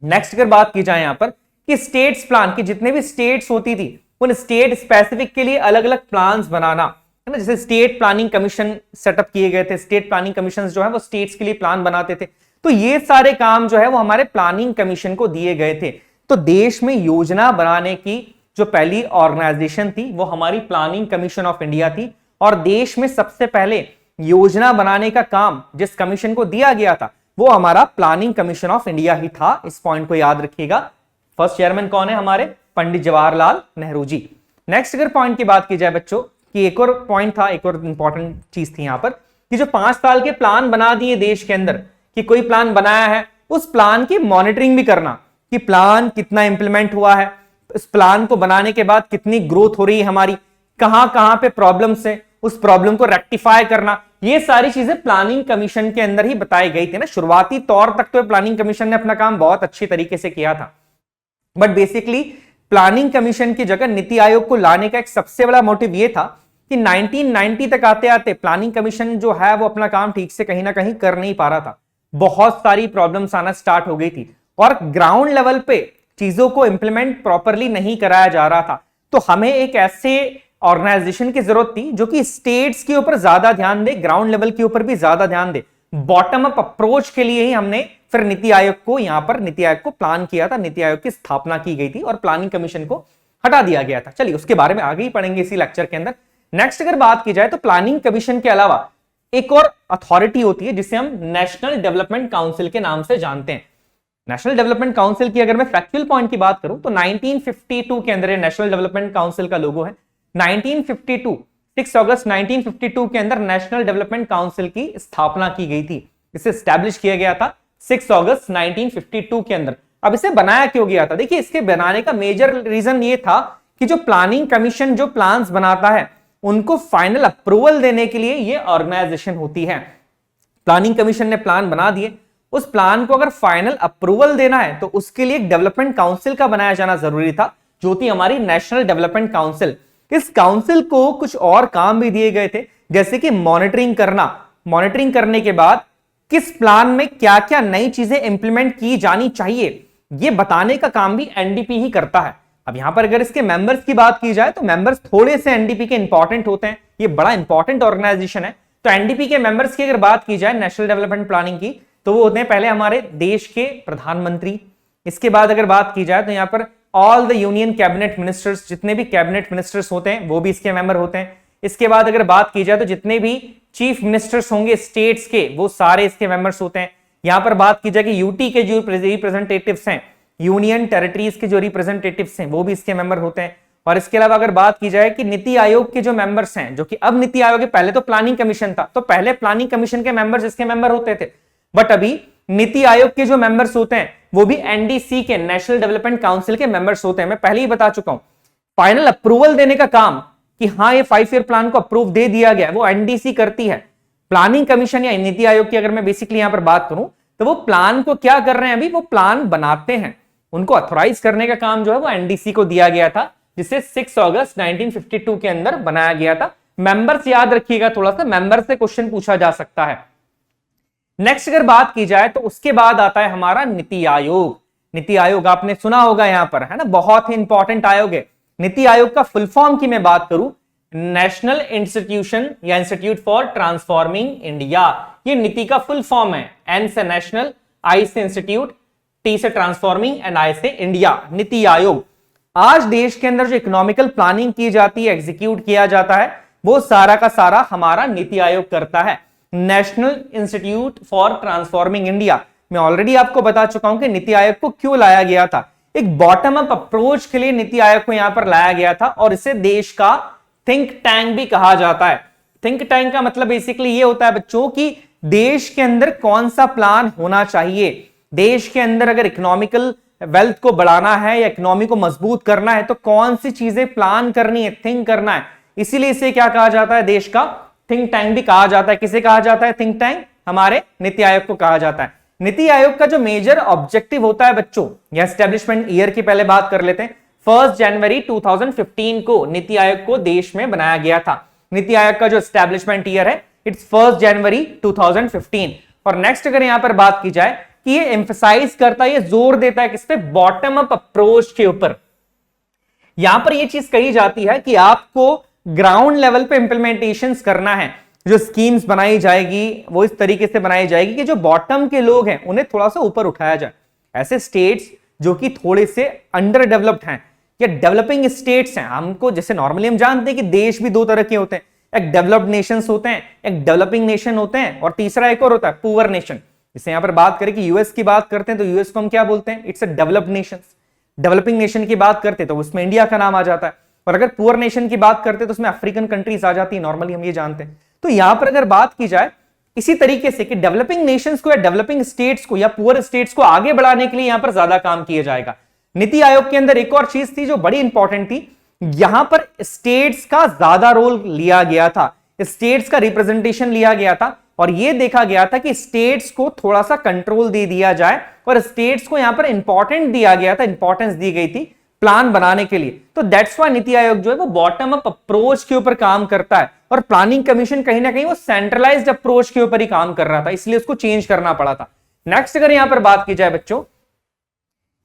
नेक्स्ट अगर बात की जाए यहां पर कि स्टेट्स प्लान की, जितने भी स्टेट्स होती थी उन स्टेट स्पेसिफिक के लिए अलग अलग प्लान्स बनाना है ना, जैसे स्टेट प्लानिंग कमीशन सेटअप किए गए थे, स्टेट प्लानिंग कमीशन जो है वो स्टेट्स के लिए प्लान बनाते थे। तो ये सारे काम जो है वो हमारे प्लानिंग कमीशन को दिए गए थे। तो देश में योजना बनाने की जो पहली ऑर्गेनाइजेशन थी वो हमारी प्लानिंग कमीशन ऑफ इंडिया थी, और देश में सबसे पहले योजना बनाने का काम जिस कमीशन को दिया गया था वो हमारा प्लानिंग कमीशन ऑफ इंडिया ही था। इस पॉइंट को याद रखिएगा। फर्स्ट चेयरमैन कौन है हमारे, पंडित जवाहरलाल नेहरू जी। नेक्स्ट अगर पॉइंट की बात की जाए बच्चों कि एक और पॉइंट था, एक और इंपॉर्टेंट चीज थी यहां पर कि जो 5 साल के प्लान बना दिए देश के अंदर, कि कोई प्लान बनाया है उस प्लान की मॉनिटरिंग भी करना कि प्लान कितना इंप्लीमेंट हुआ है, इस प्लान को बनाने के बाद कितनी ग्रोथ हो रही है हमारी, कहां कहां पे प्रॉब्लम्स है, उस प्रॉब्लम को रेक्टिफाई करना, ये सारी चीजें प्लानिंग कमीशन के अंदर ही बताई गई थी ना। शुरुआती तौर तक तो प्लानिंग कमीशन ने अपना काम बहुत अच्छी तरीके से किया था, बट बेसिकली प्लानिंग कमीशन की जगह नीति आयोग को लाने का एक सबसे बड़ा मोटिव यह था कि 1990 तक आते आते प्लानिंग कमीशन जो है वो अपना काम ठीक से कहीं ना कहीं कर नहीं पा रहा था, बहुत सारी प्रॉब्लम्स आना स्टार्ट हो गई थी और ग्राउंड लेवल पे चीजों को इंप्लीमेंट प्रॉपरली नहीं कराया जा रहा था। तो हमें एक ऐसे ऑर्गेनाइजेशन की जरूरत थी जो कि स्टेट्स के ऊपर ज्यादा ध्यान दे, ग्राउंड लेवल के ऊपर भी ज्यादा ध्यान दे। बॉटम अप अप्रोच के लिए ही हमने फिर नीति आयोग को यहां पर नीति आयोग को प्लान किया था, नीति आयोग की स्थापना की गई थी और प्लानिंग कमीशन को हटा दिया गया था। चलिए उसके बारे में आगे ही पढ़ेंगे इसी लेक्चर के अंदर। नेक्स्ट अगर बात की जाए तो प्लानिंग कमीशन के अलावा एक और अथॉरिटी होती है जिसे हम नेशनल डेवलपमेंट काउंसिल के नाम से जानते हैं। नेशनल डेवलपमेंट काउंसिल की अगर मैं फैक्चुअल पॉइंट की बात करूं तो 1952 के अंदर नेशनल डेवलपमेंट काउंसिल का लोगो है। 1952 6 अगस्त 1952 के अंदर नेशनल डेवलपमेंट काउंसिल की स्थापना की गई थी। इसे एस्टैब्लिश किया गया था 6 अगस्त 1952 के अंदर। अब इसे बनाया क्यों गया था? देखिए इसके बनाने का मेजर रीजन ये था कि जो प्लानिंग कमीशन जो प्लान्स बनाता है उनको फाइनल अप्रूवल देने के लिए ये ऑर्गेनाइजेशन होती है। प्लानिंग कमीशन ने प्लान बना दिए, उस प्लान को अगर फाइनल अप्रूवल देना है तो उसके लिए एक डेवलपमेंट काउंसिल का बनाया जाना जरूरी था, जो थी हमारी नेशनल डेवलपमेंट काउंसिल। इस काउंसिल को कुछ और काम भी दिए गए थे, जैसे कि मॉनिटरिंग करना, मॉनिटरिंग करने के बाद किस प्लान में क्या क्या नई चीजें इंप्लीमेंट की जानी चाहिए ये बताने का काम भी एनडीपी ही करता है। अब यहां पर अगर इसके मेंबर्स की बात की जाए तो मेंबर्स थोड़े से एनडीपी के इंपॉर्टेंट होते हैं, ये बड़ा इंपॉर्टेंट ऑर्गेनाइजेशन है। तो एनडीपी के मेंबर्स की अगर बात की जाए नेशनल डेवलपमेंट प्लानिंग की तो वो होते हैं पहले हमारे देश के प्रधानमंत्री। इसके बाद अगर बात की जाए तो यहां पर all the union cabinet ministers, जितने भी कैबिनेट मिनिस्टर्स होते हैं वो भी इसके मेंबर होते हैं। इसके बाद अगर बात की जाए तो जितने भी चीफ मिनिस्टर्स होंगे स्टेट्स के वो सारे इसके मेंबर्स होते हैं। यहां पर बात की जाए कि यूटी के जो रिप्रेजेंटेटिव्स हैं, यूनियन टेरिटरीज के जो रिप्रेजेंटेटिव्स हैं वो भी इसके मेंबर होते हैं। और इसके अलावा अगर बात की जाए कि नीति आयोग के जो मेंबर्स हैं, जो कि अब नीति आयोग है, पहले तो प्लानिंग कमीशन था, तो पहले प्लानिंग कमीशन के मेंबर्स इसके मेंबर होते थे, बट अभी नीति आयोग के जो मेंबर्स होते हैं वो भी एनडीसी के, नेशनल डेवलपमेंट काउंसिल के मेंबर्स होते हैं। मैं पहले ही बता चुका हूं, फाइनल अप्रूवल देने का काम कि हाँ ये 5 ईयर प्लान को अप्रूव दे दिया गया वो एनडीसी करती है। प्लानिंग कमीशन या नीति आयोग की अगर मैं बेसिकली यहां पर बात करूं तो वो प्लान को क्या कर रहे हैं, अभी वो प्लान बनाते हैं, उनको ऑथराइज करने का काम जो है वो एनडीसी को दिया गया था, जिसे 6 अगस्त 1952 के अंदर बनाया गया था। मेंबर्स याद रखिएगा, थोड़ा सा मेंबर से क्वेश्चन पूछा जा सकता है। नेक्स्ट अगर बात की जाए तो उसके बाद आता है हमारा नीति आयोग। नीति आयोग आपने सुना होगा यहां पर, है ना, बहुत ही इंपॉर्टेंट आयोग है। नीति आयोग का फुल फॉर्म की मैं बात करूं, नेशनल इंस्टीट्यूशन या इंस्टीट्यूट फॉर ट्रांसफॉर्मिंग इंडिया, ये नीति का फुल फॉर्म है। एन से नेशनल, आई से इंस्टीट्यूट, टी से ट्रांसफॉर्मिंग एंड आई से इंडिया, नीति आयोग। आज देश के अंदर जो इकोनॉमिकल प्लानिंग की जाती है, एग्जीक्यूट किया जाता है, वो सारा का सारा हमारा नीति आयोग करता है। National institute for transforming India, मैं ऑलरेडी आपको बता चुका हूं कि नीति आयोग को क्यों लाया गया था। एक बॉटम अप अप्रोच के लिए नीति आयोग को यहां पर लाया गया था और इसे देश का थिंक टैंक भी कहा जाता है। थिंक टैंक का मतलब बेसिकली ये होता है बच्चों की देश के अंदर कौन सा प्लान होना चाहिए, देश के अंदर अगर इकोनॉमिकल वेल्थ को बढ़ाना है या इकोनॉमी को मजबूत करना है तो कौन सी चीजें प्लान करनी है, थिंक करना है। इसीलिए इसे क्या कहा जाता है, देश का थिंक टैंक भी कहा जाता है। किसे कहा जाता है थिंक टैंक? हमारे नीति आयोग को कहा जाता है। नीति आयोग का जो मेजर ऑब्जेक्टिव होता है बच्चों, या एस्टेब्लिशमेंट ईयर की पहले बात कर लेते हैं। 1 जनवरी 2015 को नीति आयोग को देश में बनाया गया था। नीति आयोग का जो एस्टेब्लिशमेंट ईयर है इट्स 1 जनवरी 2015। और नेक्स्ट अगर यहां पर बात की जाए कि ये एम्फसाइज करता है, ये जोर देता है किस पे, बॉटम अप अप्रोच के ऊपर। यहां पर ये चीज कही जाती है कि आपको ग्राउंड लेवल पे इंप्लीमेंटेशन करना है, जो स्कीम्स बनाई जाएगी वो इस तरीके से बनाई जाएगी कि जो बॉटम के लोग हैं उन्हें थोड़ा सा ऊपर उठाया जाए। ऐसे स्टेट्स जो कि थोड़े से अंडर डेवलप्ड हैं या डेवलपिंग स्टेट्स हैं, हमको जैसे नॉर्मली हम जानते हैं कि देश भी दो तरह के होते हैं, एक डेवलप्ड नेशंस होते हैं, एक डेवलपिंग नेशन होते हैं, और तीसरा एक और होता है पुअर नेशन। जैसे यहां पर बात करें कि यूएस की बात करते हैं तो यूएस को हम क्या बोलते हैं, it's a developed nation. Developing nation की बात करते हैं तो उसमें इंडिया का नाम आ जाता है, और अगर पुअर नेशन की बात करते हैं तो उसमें अफ्रीकन कंट्रीज आ जाती है, नॉर्मली हम ये जानते हैं। तो यहां पर अगर बात की जाए इसी तरीके से कि डेवलपिंग नेशंस को या डेवलपिंग स्टेट्स को या पुअर स्टेट्स को आगे बढ़ाने के लिए यहां पर ज्यादा काम किया जाएगा। नीति आयोग के अंदर एक और चीज थी जो बड़ी इंपॉर्टेंट थी, यहां पर स्टेट्स का ज्यादा रोल लिया गया था, स्टेट्स का रिप्रेजेंटेशन लिया गया था और यह देखा गया था कि स्टेट्स को थोड़ा सा कंट्रोल दे दिया जाए और स्टेट्स को यहां पर इंपॉर्टेंट दिया गया था, इंपॉर्टेंस दी गई थी प्लान बनाने के लिए। तो दैट्स व्हाई नीति आयोग जो है वो बॉटम अप अप्रोच के ऊपर काम करता है और प्लानिंग कमीशन कहीं ना कहीं वो सेंट्रलाइज्ड अप्रोच के ऊपर ही काम कर रहा था, इसलिए उसको चेंज करना पड़ा था। नेक्स्ट अगर यहां पर बात की जाए बच्चों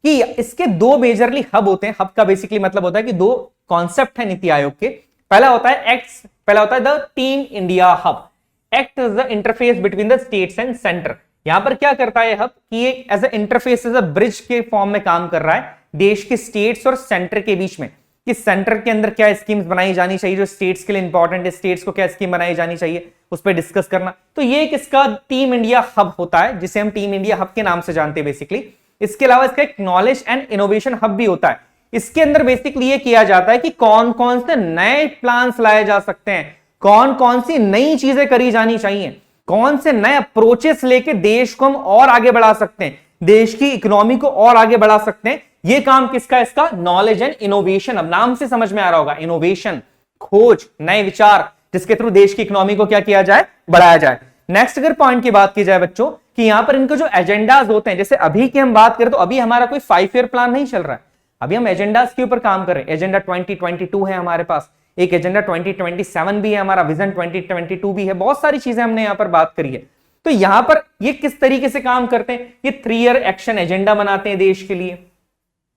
कि इसके दो मेजरली हब होते हैं। हब का बेसिकली मतलब होता है कि दो कॉन्सेप्ट है नीति आयोग के। पहला होता है the Team India hub. It is the interface between the states and centre. यहां पर क्या करता है हब कि एक as a interface, as a bridge के फॉर्म में काम कर रहा है देश के स्टेट्स और सेंटर के बीच में, कि सेंटर के अंदर क्या स्कीम्स बनाई जानी चाहिए जो स्टेट्स के लिए इंपॉर्टेंट है, स्टेट्स को क्या स्कीम बनाई जानी चाहिए उस पर डिस्कस करना। तो ये एक इसका टीम इंडिया हब होता है जिसे हम टीम इंडिया हब के नाम से जानते हैं बेसिकली। इसके अलावा इसका एक नॉलेज एंड इनोवेशन हब भी होता है। इसके अंदर बेसिकली ये किया जाता है कि कौन कौन से नए प्लान्स लाए जा सकते हैं, कौन कौन सी नई चीजें करी जानी चाहिए, कौन से नए अप्रोचेस लेके देश को हम और आगे बढ़ा सकते हैं, देश की इकोनॉमी को और आगे बढ़ा सकते हैं। ये काम किसका, इसका नॉलेज एंड इनोवेशन। अब नाम से समझ में आ रहा होगा, इनोवेशन, खोज, नए विचार, जिसके थ्रू देश की इकोनॉमी को क्या किया जाए, बढ़ाया जाए। नेक्स्ट अगर पॉइंट की बात की जाए बच्चों कि यहां पर इनको जो एजेंडाज होते हैं, जैसे अभी की हम बात करें तो अभी हमारा कोई 5 ईयर प्लान नहीं चल रहा है, अभी हम एजेंडाज के ऊपर काम कर रहे हैं। एजेंडा 2022 है हमारे पास, एक एजेंडा 2027 भी है हमारा, विजन 2022 भी है, बहुत सारी चीजें हमने यहां पर बात करी है। तो यहां पर ये किस तरीके से काम करते हैं, ये 3 ईयर एक्शन एजेंडा बनाते हैं देश के लिए।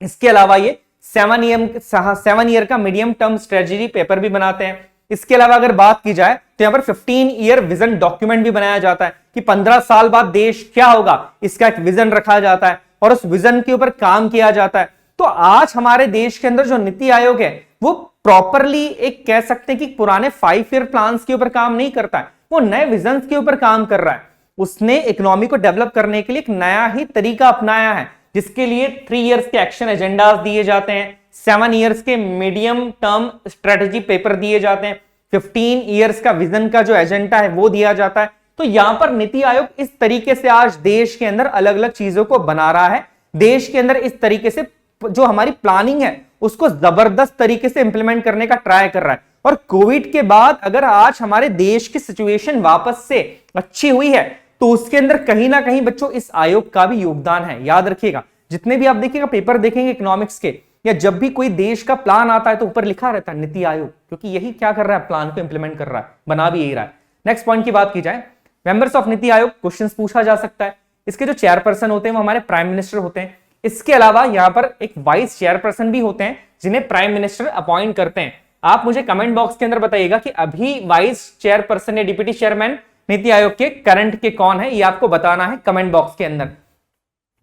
इसके अलावा ये 7 ईयर का मीडियम टर्म स्ट्रेटजी पेपर भी बनाते हैं। इसके अलावा अगर बात की जाए तो यहां पर 15 ईयर विजन डॉक्यूमेंट भी बनाया जाता है कि 15 साल बाद देश क्या होगा, इसका एक विजन रखा जाता है और उस विजन के ऊपर काम किया जाता है। तो आज हमारे देश के अंदर जो नीति आयोग है वो प्रॉपरली एक कह सकते हैं कि पुराने 5 ईयर प्लान्स के ऊपर काम नहीं करता है, वो नए विजन के ऊपर काम कर रहा है। उसने इकोनॉमी को डेवलप करने के लिए एक नया ही तरीका अपनाया है, जिसके लिए 3 इयर्स के एक्शन एजेंडास दिए जाते हैं, 7 इयर्स के मीडियम टर्म स्ट्रेटजी पेपर दिए जाते हैं, 15 इयर्स का विजन का जो एजेंडा है वो दिया जाता है। तो यहां पर नीति आयोग इस तरीके से आज देश के अंदर अलग अलग चीजों को बना रहा है, देश के अंदर इस तरीके से जो हमारी प्लानिंग है उसको जबरदस्त तरीके से इंप्लीमेंट करने का ट्राई कर रहा है। और कोविड के बाद अगर आज हमारे देश की सिचुएशन वापस से अच्छी हुई है तो उसके अंदर कहीं ना कहीं बच्चों इस आयोग का भी योगदान है। याद रखिएगा, जितने भी आप देखिएगा पेपर देखेंगे इकोनॉमिक्स के, या जब भी कोई देश का प्लान आता है तो ऊपर लिखा रहता है नीति आयोग, क्योंकि यही क्या कर रहा है, प्लान को इंप्लीमेंट कर रहा है, बना भी यही रहा है। नेक्स्ट पॉइंट की बात की जाए, members of NITI Aayog, questions पूछा जा सकता है। इसके जो चेयरपर्सन होते हैं वो हमारे प्राइम मिनिस्टर होते हैं। इसके अलावा यहां पर एक वाइस चेयरपर्सन भी होते हैं जिन्हें प्राइम मिनिस्टर अपॉइंट करते हैं। आप मुझे कमेंट बॉक्स के अंदर बताइएगा कि अभी वाइस चेयरपर्सन या डिप्टी चेयरमैन नीति आयोग के करंट के कौन है, ये आपको बताना है कमेंट बॉक्स के अंदर।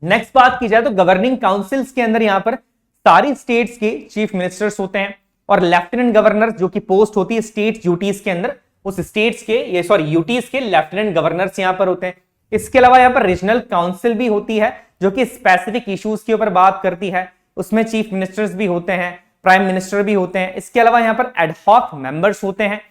नेक्स्ट बात की जाए तो गवर्निंग काउंसिल्स के अंदर यहां पर सारी स्टेट्स के चीफ मिनिस्टर्स होते हैं और लेफ्टिनेंट गवर्नर जो कि पोस्ट होती है स्टेट यूटीज के अंदर, उस स्टेट्स के यूटीज के लेफ्टिनेंट गवर्नर्स यहां पर होते हैं। इसके अलावा यहां पर रीजनल काउंसिल भी होती है जो कि स्पेसिफिक इश्यूज के ऊपर बात करती है, उसमें चीफ मिनिस्टर्स भी होते हैं, प्राइम मिनिस्टर भी होते हैं। इसके अलावा यहां पर एडहॉक मेंबर्स होते हैं।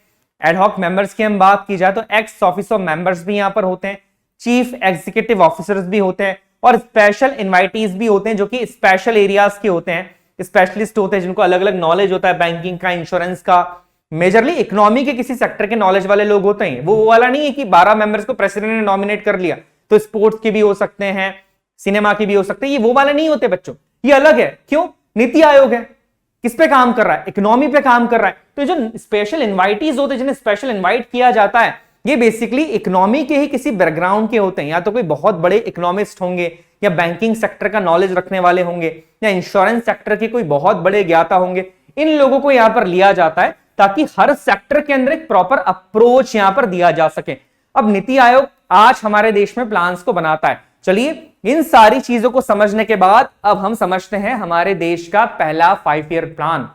एडहॉक मेंबर्स की हम बात की जाए तो एक्स ऑफिसर मेंबर्स भी यहां पर होते हैं, चीफ एग्जीक्यूटिव ऑफिसर्स भी होते हैं और स्पेशल इनवाइटीज भी होते हैं जो कि स्पेशल एरियाज के होते हैं, स्पेशलिस्ट होते हैं जिनको अलग अलग नॉलेज होता है, बैंकिंग का, इंश्योरेंस का, मेजरली इकोनॉमी के किसी सेक्टर के नॉलेज वाले लोग होते हैं। वो वाला नहीं है कि 12 मेंबर्स को प्रेसिडेंट ने नॉमिनेट कर लिया तो स्पोर्ट्स के भी हो सकते हैं, सिनेमा के भी हो सकते हैं, ये वो वाले नहीं होते बच्चों, ये अलग है। क्यों? नीति आयोग है, किस पे काम कर रहा है, इकोनॉमी पे काम कर रहा है। तो जो स्पेशल इनवाइटीज होते हैं, जिन्हें स्पेशल इनवाइट किया जाता है, ये बेसिकली इकोनॉमी के ही किसी बैकग्राउंड के होते हैं, या तो कोई बहुत बड़े इकोनॉमिस्ट होंगे, या बैंकिंग सेक्टर का नॉलेज रखने वाले होंगे, या इंश्योरेंस सेक्टर के कोई बहुत बड़े ज्ञाता होंगे। इन लोगों को यहां पर लिया जाता है ताकि हर सेक्टर के अंदर एक प्रॉपर अप्रोच यहां पर दिया जा सके। अब नीति आयोग आज हमारे देश में प्लान्स को बनाता है। चलिए, इन सारी चीजों को समझने के बाद अब हम समझते हैं हमारे देश का पहला 5 ईयर प्लान।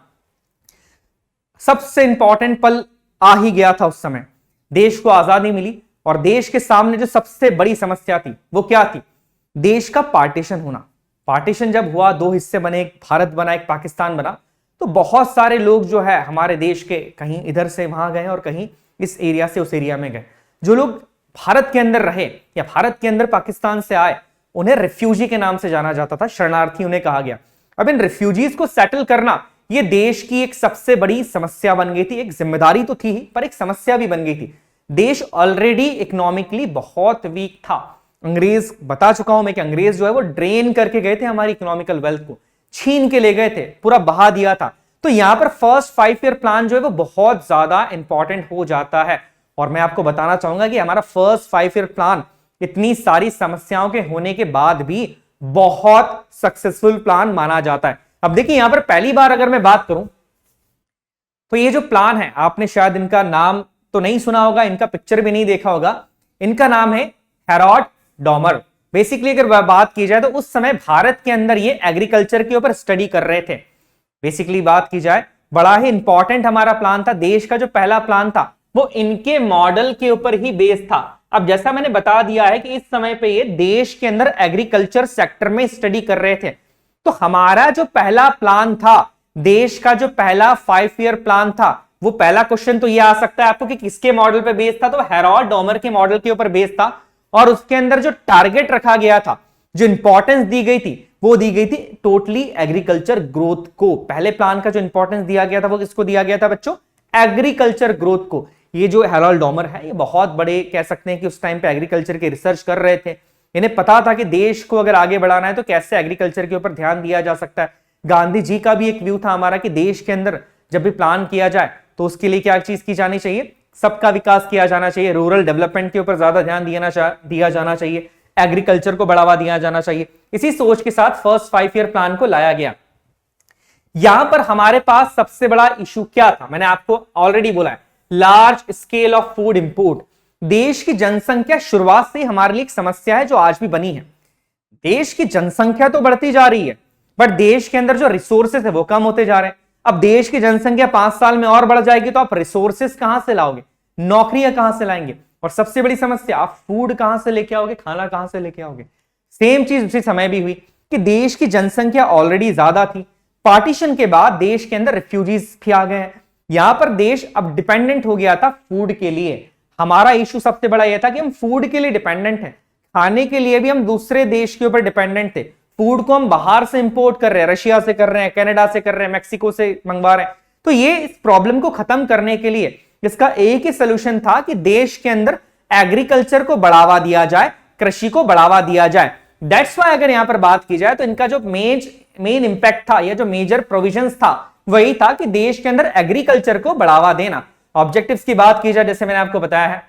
सबसे इंपॉर्टेंट पल आ ही गया था उस समय, देश को आजादी मिली और देश के सामने जो सबसे बड़ी समस्या थी वो क्या थी, देश का पार्टीशन होना। पार्टीशन जब हुआ, 2 हिस्से बने, एक भारत बना, एक पाकिस्तान बना, तो बहुत सारे लोग जो है हमारे देश के कहीं इधर से वहां गए और कहीं इस एरिया से उस एरिया में गए। जो लोग भारत के अंदर रहे या भारत के अंदर पाकिस्तान से आए, उन्हें रिफ्यूजी के नाम से जाना जाता था, शरणार्थी उन्हें कहा गया। अब इन रिफ्यूजीज को सेटल करना ये देश की एक सबसे बड़ी समस्या बन गई थी। एक जिम्मेदारी तो थी ही, पर एक समस्या भी बन गई थी। देश ऑलरेडी इकोनॉमिकली बहुत वीक था। अंग्रेज, बता चुका हूं मैं कि अंग्रेज जो है वो ड्रेन करके गए थे हमारी इकोनॉमिकल वेल्थ को, छीन के ले गए थे, पूरा बहा दिया था। तो यहां पर फर्स्ट 5 ईयर प्लान जो है वो बहुत ज्यादा इंपॉर्टेंट हो जाता है। और मैं आपको बताना चाहूंगा कि हमारा फर्स्ट 5 ईयर प्लान इतनी सारी समस्याओं के होने के बाद भी बहुत सक्सेसफुल प्लान माना जाता है। अब देखिए यहां पर पहली बार अगर मैं बात करूं तो ये जो प्लान है, आपने शायद इनका नाम तो नहीं सुना होगा, इनका पिक्चर भी नहीं देखा होगा। इनका नाम है हेरोल्ड डॉमर। बेसिकली अगर बात की जाए तो उस समय भारत के अंदर ये एग्रीकल्चर के ऊपर स्टडी कर रहे थे। बेसिकली बात की जाए, बड़ा ही इंपॉर्टेंट हमारा प्लान था। देश का जो पहला प्लान था वो इनके मॉडल के ऊपर ही बेस्ड था। अब जैसा मैंने बता दिया है कि इस समय पे ये देश के अंदर एग्रीकल्चर सेक्टर में स्टडी कर रहे थे। तो हमारा जो पहला प्लान था, देश का जो पहला 5 ईयर प्लान था, वो पहला क्वेश्चन तो ये आ सकता है आपको कि किसके मॉडल पे बेस्ड था, तो हेरोल्ड डॉमर के मॉडल के ऊपर बेस्ड था। और उसके अंदर जो टारगेट रखा गया था, जो इंपॉर्टेंस दी गई थी, वो दी गई थी टोटली एग्रीकल्चर ग्रोथ को। पहले प्लान का जो इंपॉर्टेंस दिया गया था वो किसको दिया गया था बच्चों? एग्रीकल्चर ग्रोथ को। ये जो हेरोल्ड डॉमर है, ये बहुत बड़े कह सकते हैं कि उस टाइम पे एग्रीकल्चर की रिसर्च कर रहे थे। इन्हें पता था कि देश को अगर आगे बढ़ाना है तो कैसे एग्रीकल्चर के ऊपर ध्यान दिया जा सकता है। गांधी जी का भी एक व्यू था हमारा कि देश के अंदर जब भी प्लान किया जाए तो उसके लिए क्या चीज की जानी चाहिए? सबका विकास किया जाना चाहिए, रूरल डेवलपमेंट के ऊपर ज्यादा ध्यान दिया जाना चाहिए, एग्रीकल्चर को बढ़ावा दिया जाना चाहिए। इसी सोच के साथ फर्स्ट 5 ईयर प्लान को लाया गया। यहां पर हमारे पास सबसे बड़ा इशू क्या था? मैंने आपको ऑलरेडी बोला है, large scale of food import. देश की जनसंख्या शुरुआत से हमारे लिए एक समस्या है जो आज भी बनी है। देश की जनसंख्या तो बढ़ती जा रही है, बट देश के अंदर जो रिसोर्सेस है वो कम होते जा रहे हैं। अब देश की जनसंख्या 5 साल में और बढ़ जाएगी तो आप रिसोर्सेस कहां से लाओगे? नौकरियां कहां से लाएंगे? और सबसे बड़ी समस्या, आप फूड कहां से लेके आओगे? खाना कहां से लेके आओगे? सेम चीज उसी समय भी हुई कि देश की जनसंख्या ऑलरेडी ज्यादा थी। पार्टीशन के बाद देश के अंदर रिफ्यूजीज भी आ गए हैं। यहां पर देश अब डिपेंडेंट हो गया था फूड के लिए। हमारा इशू सबसे बड़ा यह था कि हम फूड के लिए डिपेंडेंट हैं, खाने के लिए भी हम दूसरे देश के ऊपर डिपेंडेंट थे। फूड को हम बाहर से इंपोर्ट कर रहे हैं, रशिया से कर रहे हैं, कनाडा से कर रहे हैं, मैक्सिको से मंगवा रहे हैं। तो ये इस प्रॉब्लम को खत्म करने के लिए इसका एक ही सोल्यूशन था कि देश के अंदर एग्रीकल्चर को बढ़ावा दिया जाए, कृषि को बढ़ावा दिया जाए। दैट्स व्हाई अगर यहां पर बात की जाए तो इनका जो मेन इंपैक्ट था या जो मेजर प्रोविजंस था वही था कि देश के अंदर एग्रीकल्चर को बढ़ावा देना। ऑब्जेक्टिव्स की बात की जाए, जैसे मैंने आपको बताया है,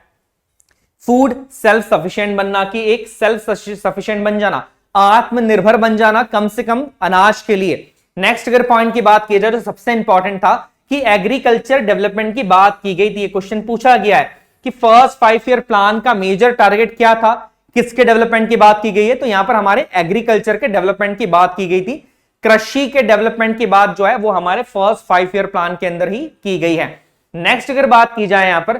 फूड सेल्फ सफिशिएंट बनना, कि एक सेल्फ सफिशिएंट बन जाना, आत्मनिर्भर बन जाना कम से कम अनाज के लिए। नेक्स्ट अगर पॉइंट की बात की जाए तो सबसे इंपॉर्टेंट था कि एग्रीकल्चर डेवलपमेंट की बात की गई थी। ये क्वेश्चन पूछा गया है कि फर्स्ट 5 ईयर प्लान का मेजर टारगेट क्या था, किसके डेवलपमेंट की बात की गई है? तो यहां पर हमारे एग्रीकल्चर के डेवलपमेंट की बात की गई थी। कृषि के डेवलपमेंट की बात जो है वो हमारे फर्स्ट 5 ईयर प्लान के अंदर ही की गई है। नेक्स्ट अगर बात की जाए यहां पर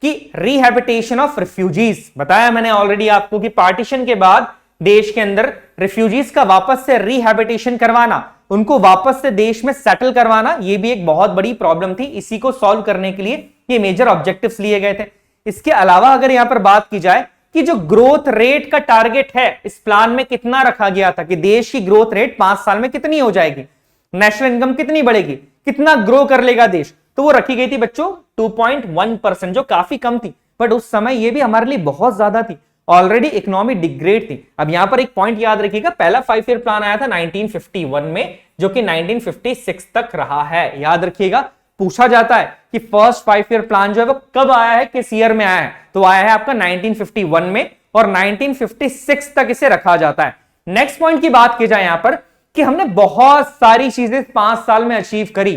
कि रिहैबिटेशन ऑफ रिफ्यूजीज, बताया मैंने ऑलरेडी आपको कि पार्टीशन के बाद देश के अंदर रिफ्यूजीज का वापस से रिहैबिटेशन करवाना, उनको वापस से देश में सेटल करवाना, ये भी एक बहुत बड़ी प्रॉब्लम थी। इसी को सॉल्व करने के लिए ये मेजर ऑब्जेक्टिव्स लिए गए थे। इसके अलावा अगर यहां पर बात की जाए कि जो ग्रोथ रेट का टारगेट है इस प्लान में कितना रखा गया था, कि देश की ग्रोथ रेट 5 साल में कितनी हो जाएगी, नेशनल इनकम कितनी बढ़ेगी, कितना ग्रो कर लेगा देश, तो वो रखी गई थी बच्चों 2.1%, जो काफी कम थी, बट उस समय ये भी हमारे लिए बहुत ज्यादा थी। ऑलरेडी इकोनॉमी डिग्रेड थी। अब यहां पर एक पॉइंट याद रखिएगा, पहला 5 ईयर प्लान आया था 1951 में, जो कि 1956 तक रहा है। याद रखिएगा, पूछा जाता है कि फर्स्ट 5 ईयर प्लान जो है वो कब आया है, किस ईयर में आया है, तो आया है आपका 1951 में, और 1956 तक इसे रखा जाता है। नेक्स्ट पॉइंट की बात की जाए यहां पर कि हमने बहुत सारी चीजें 5 साल में अचीव करी।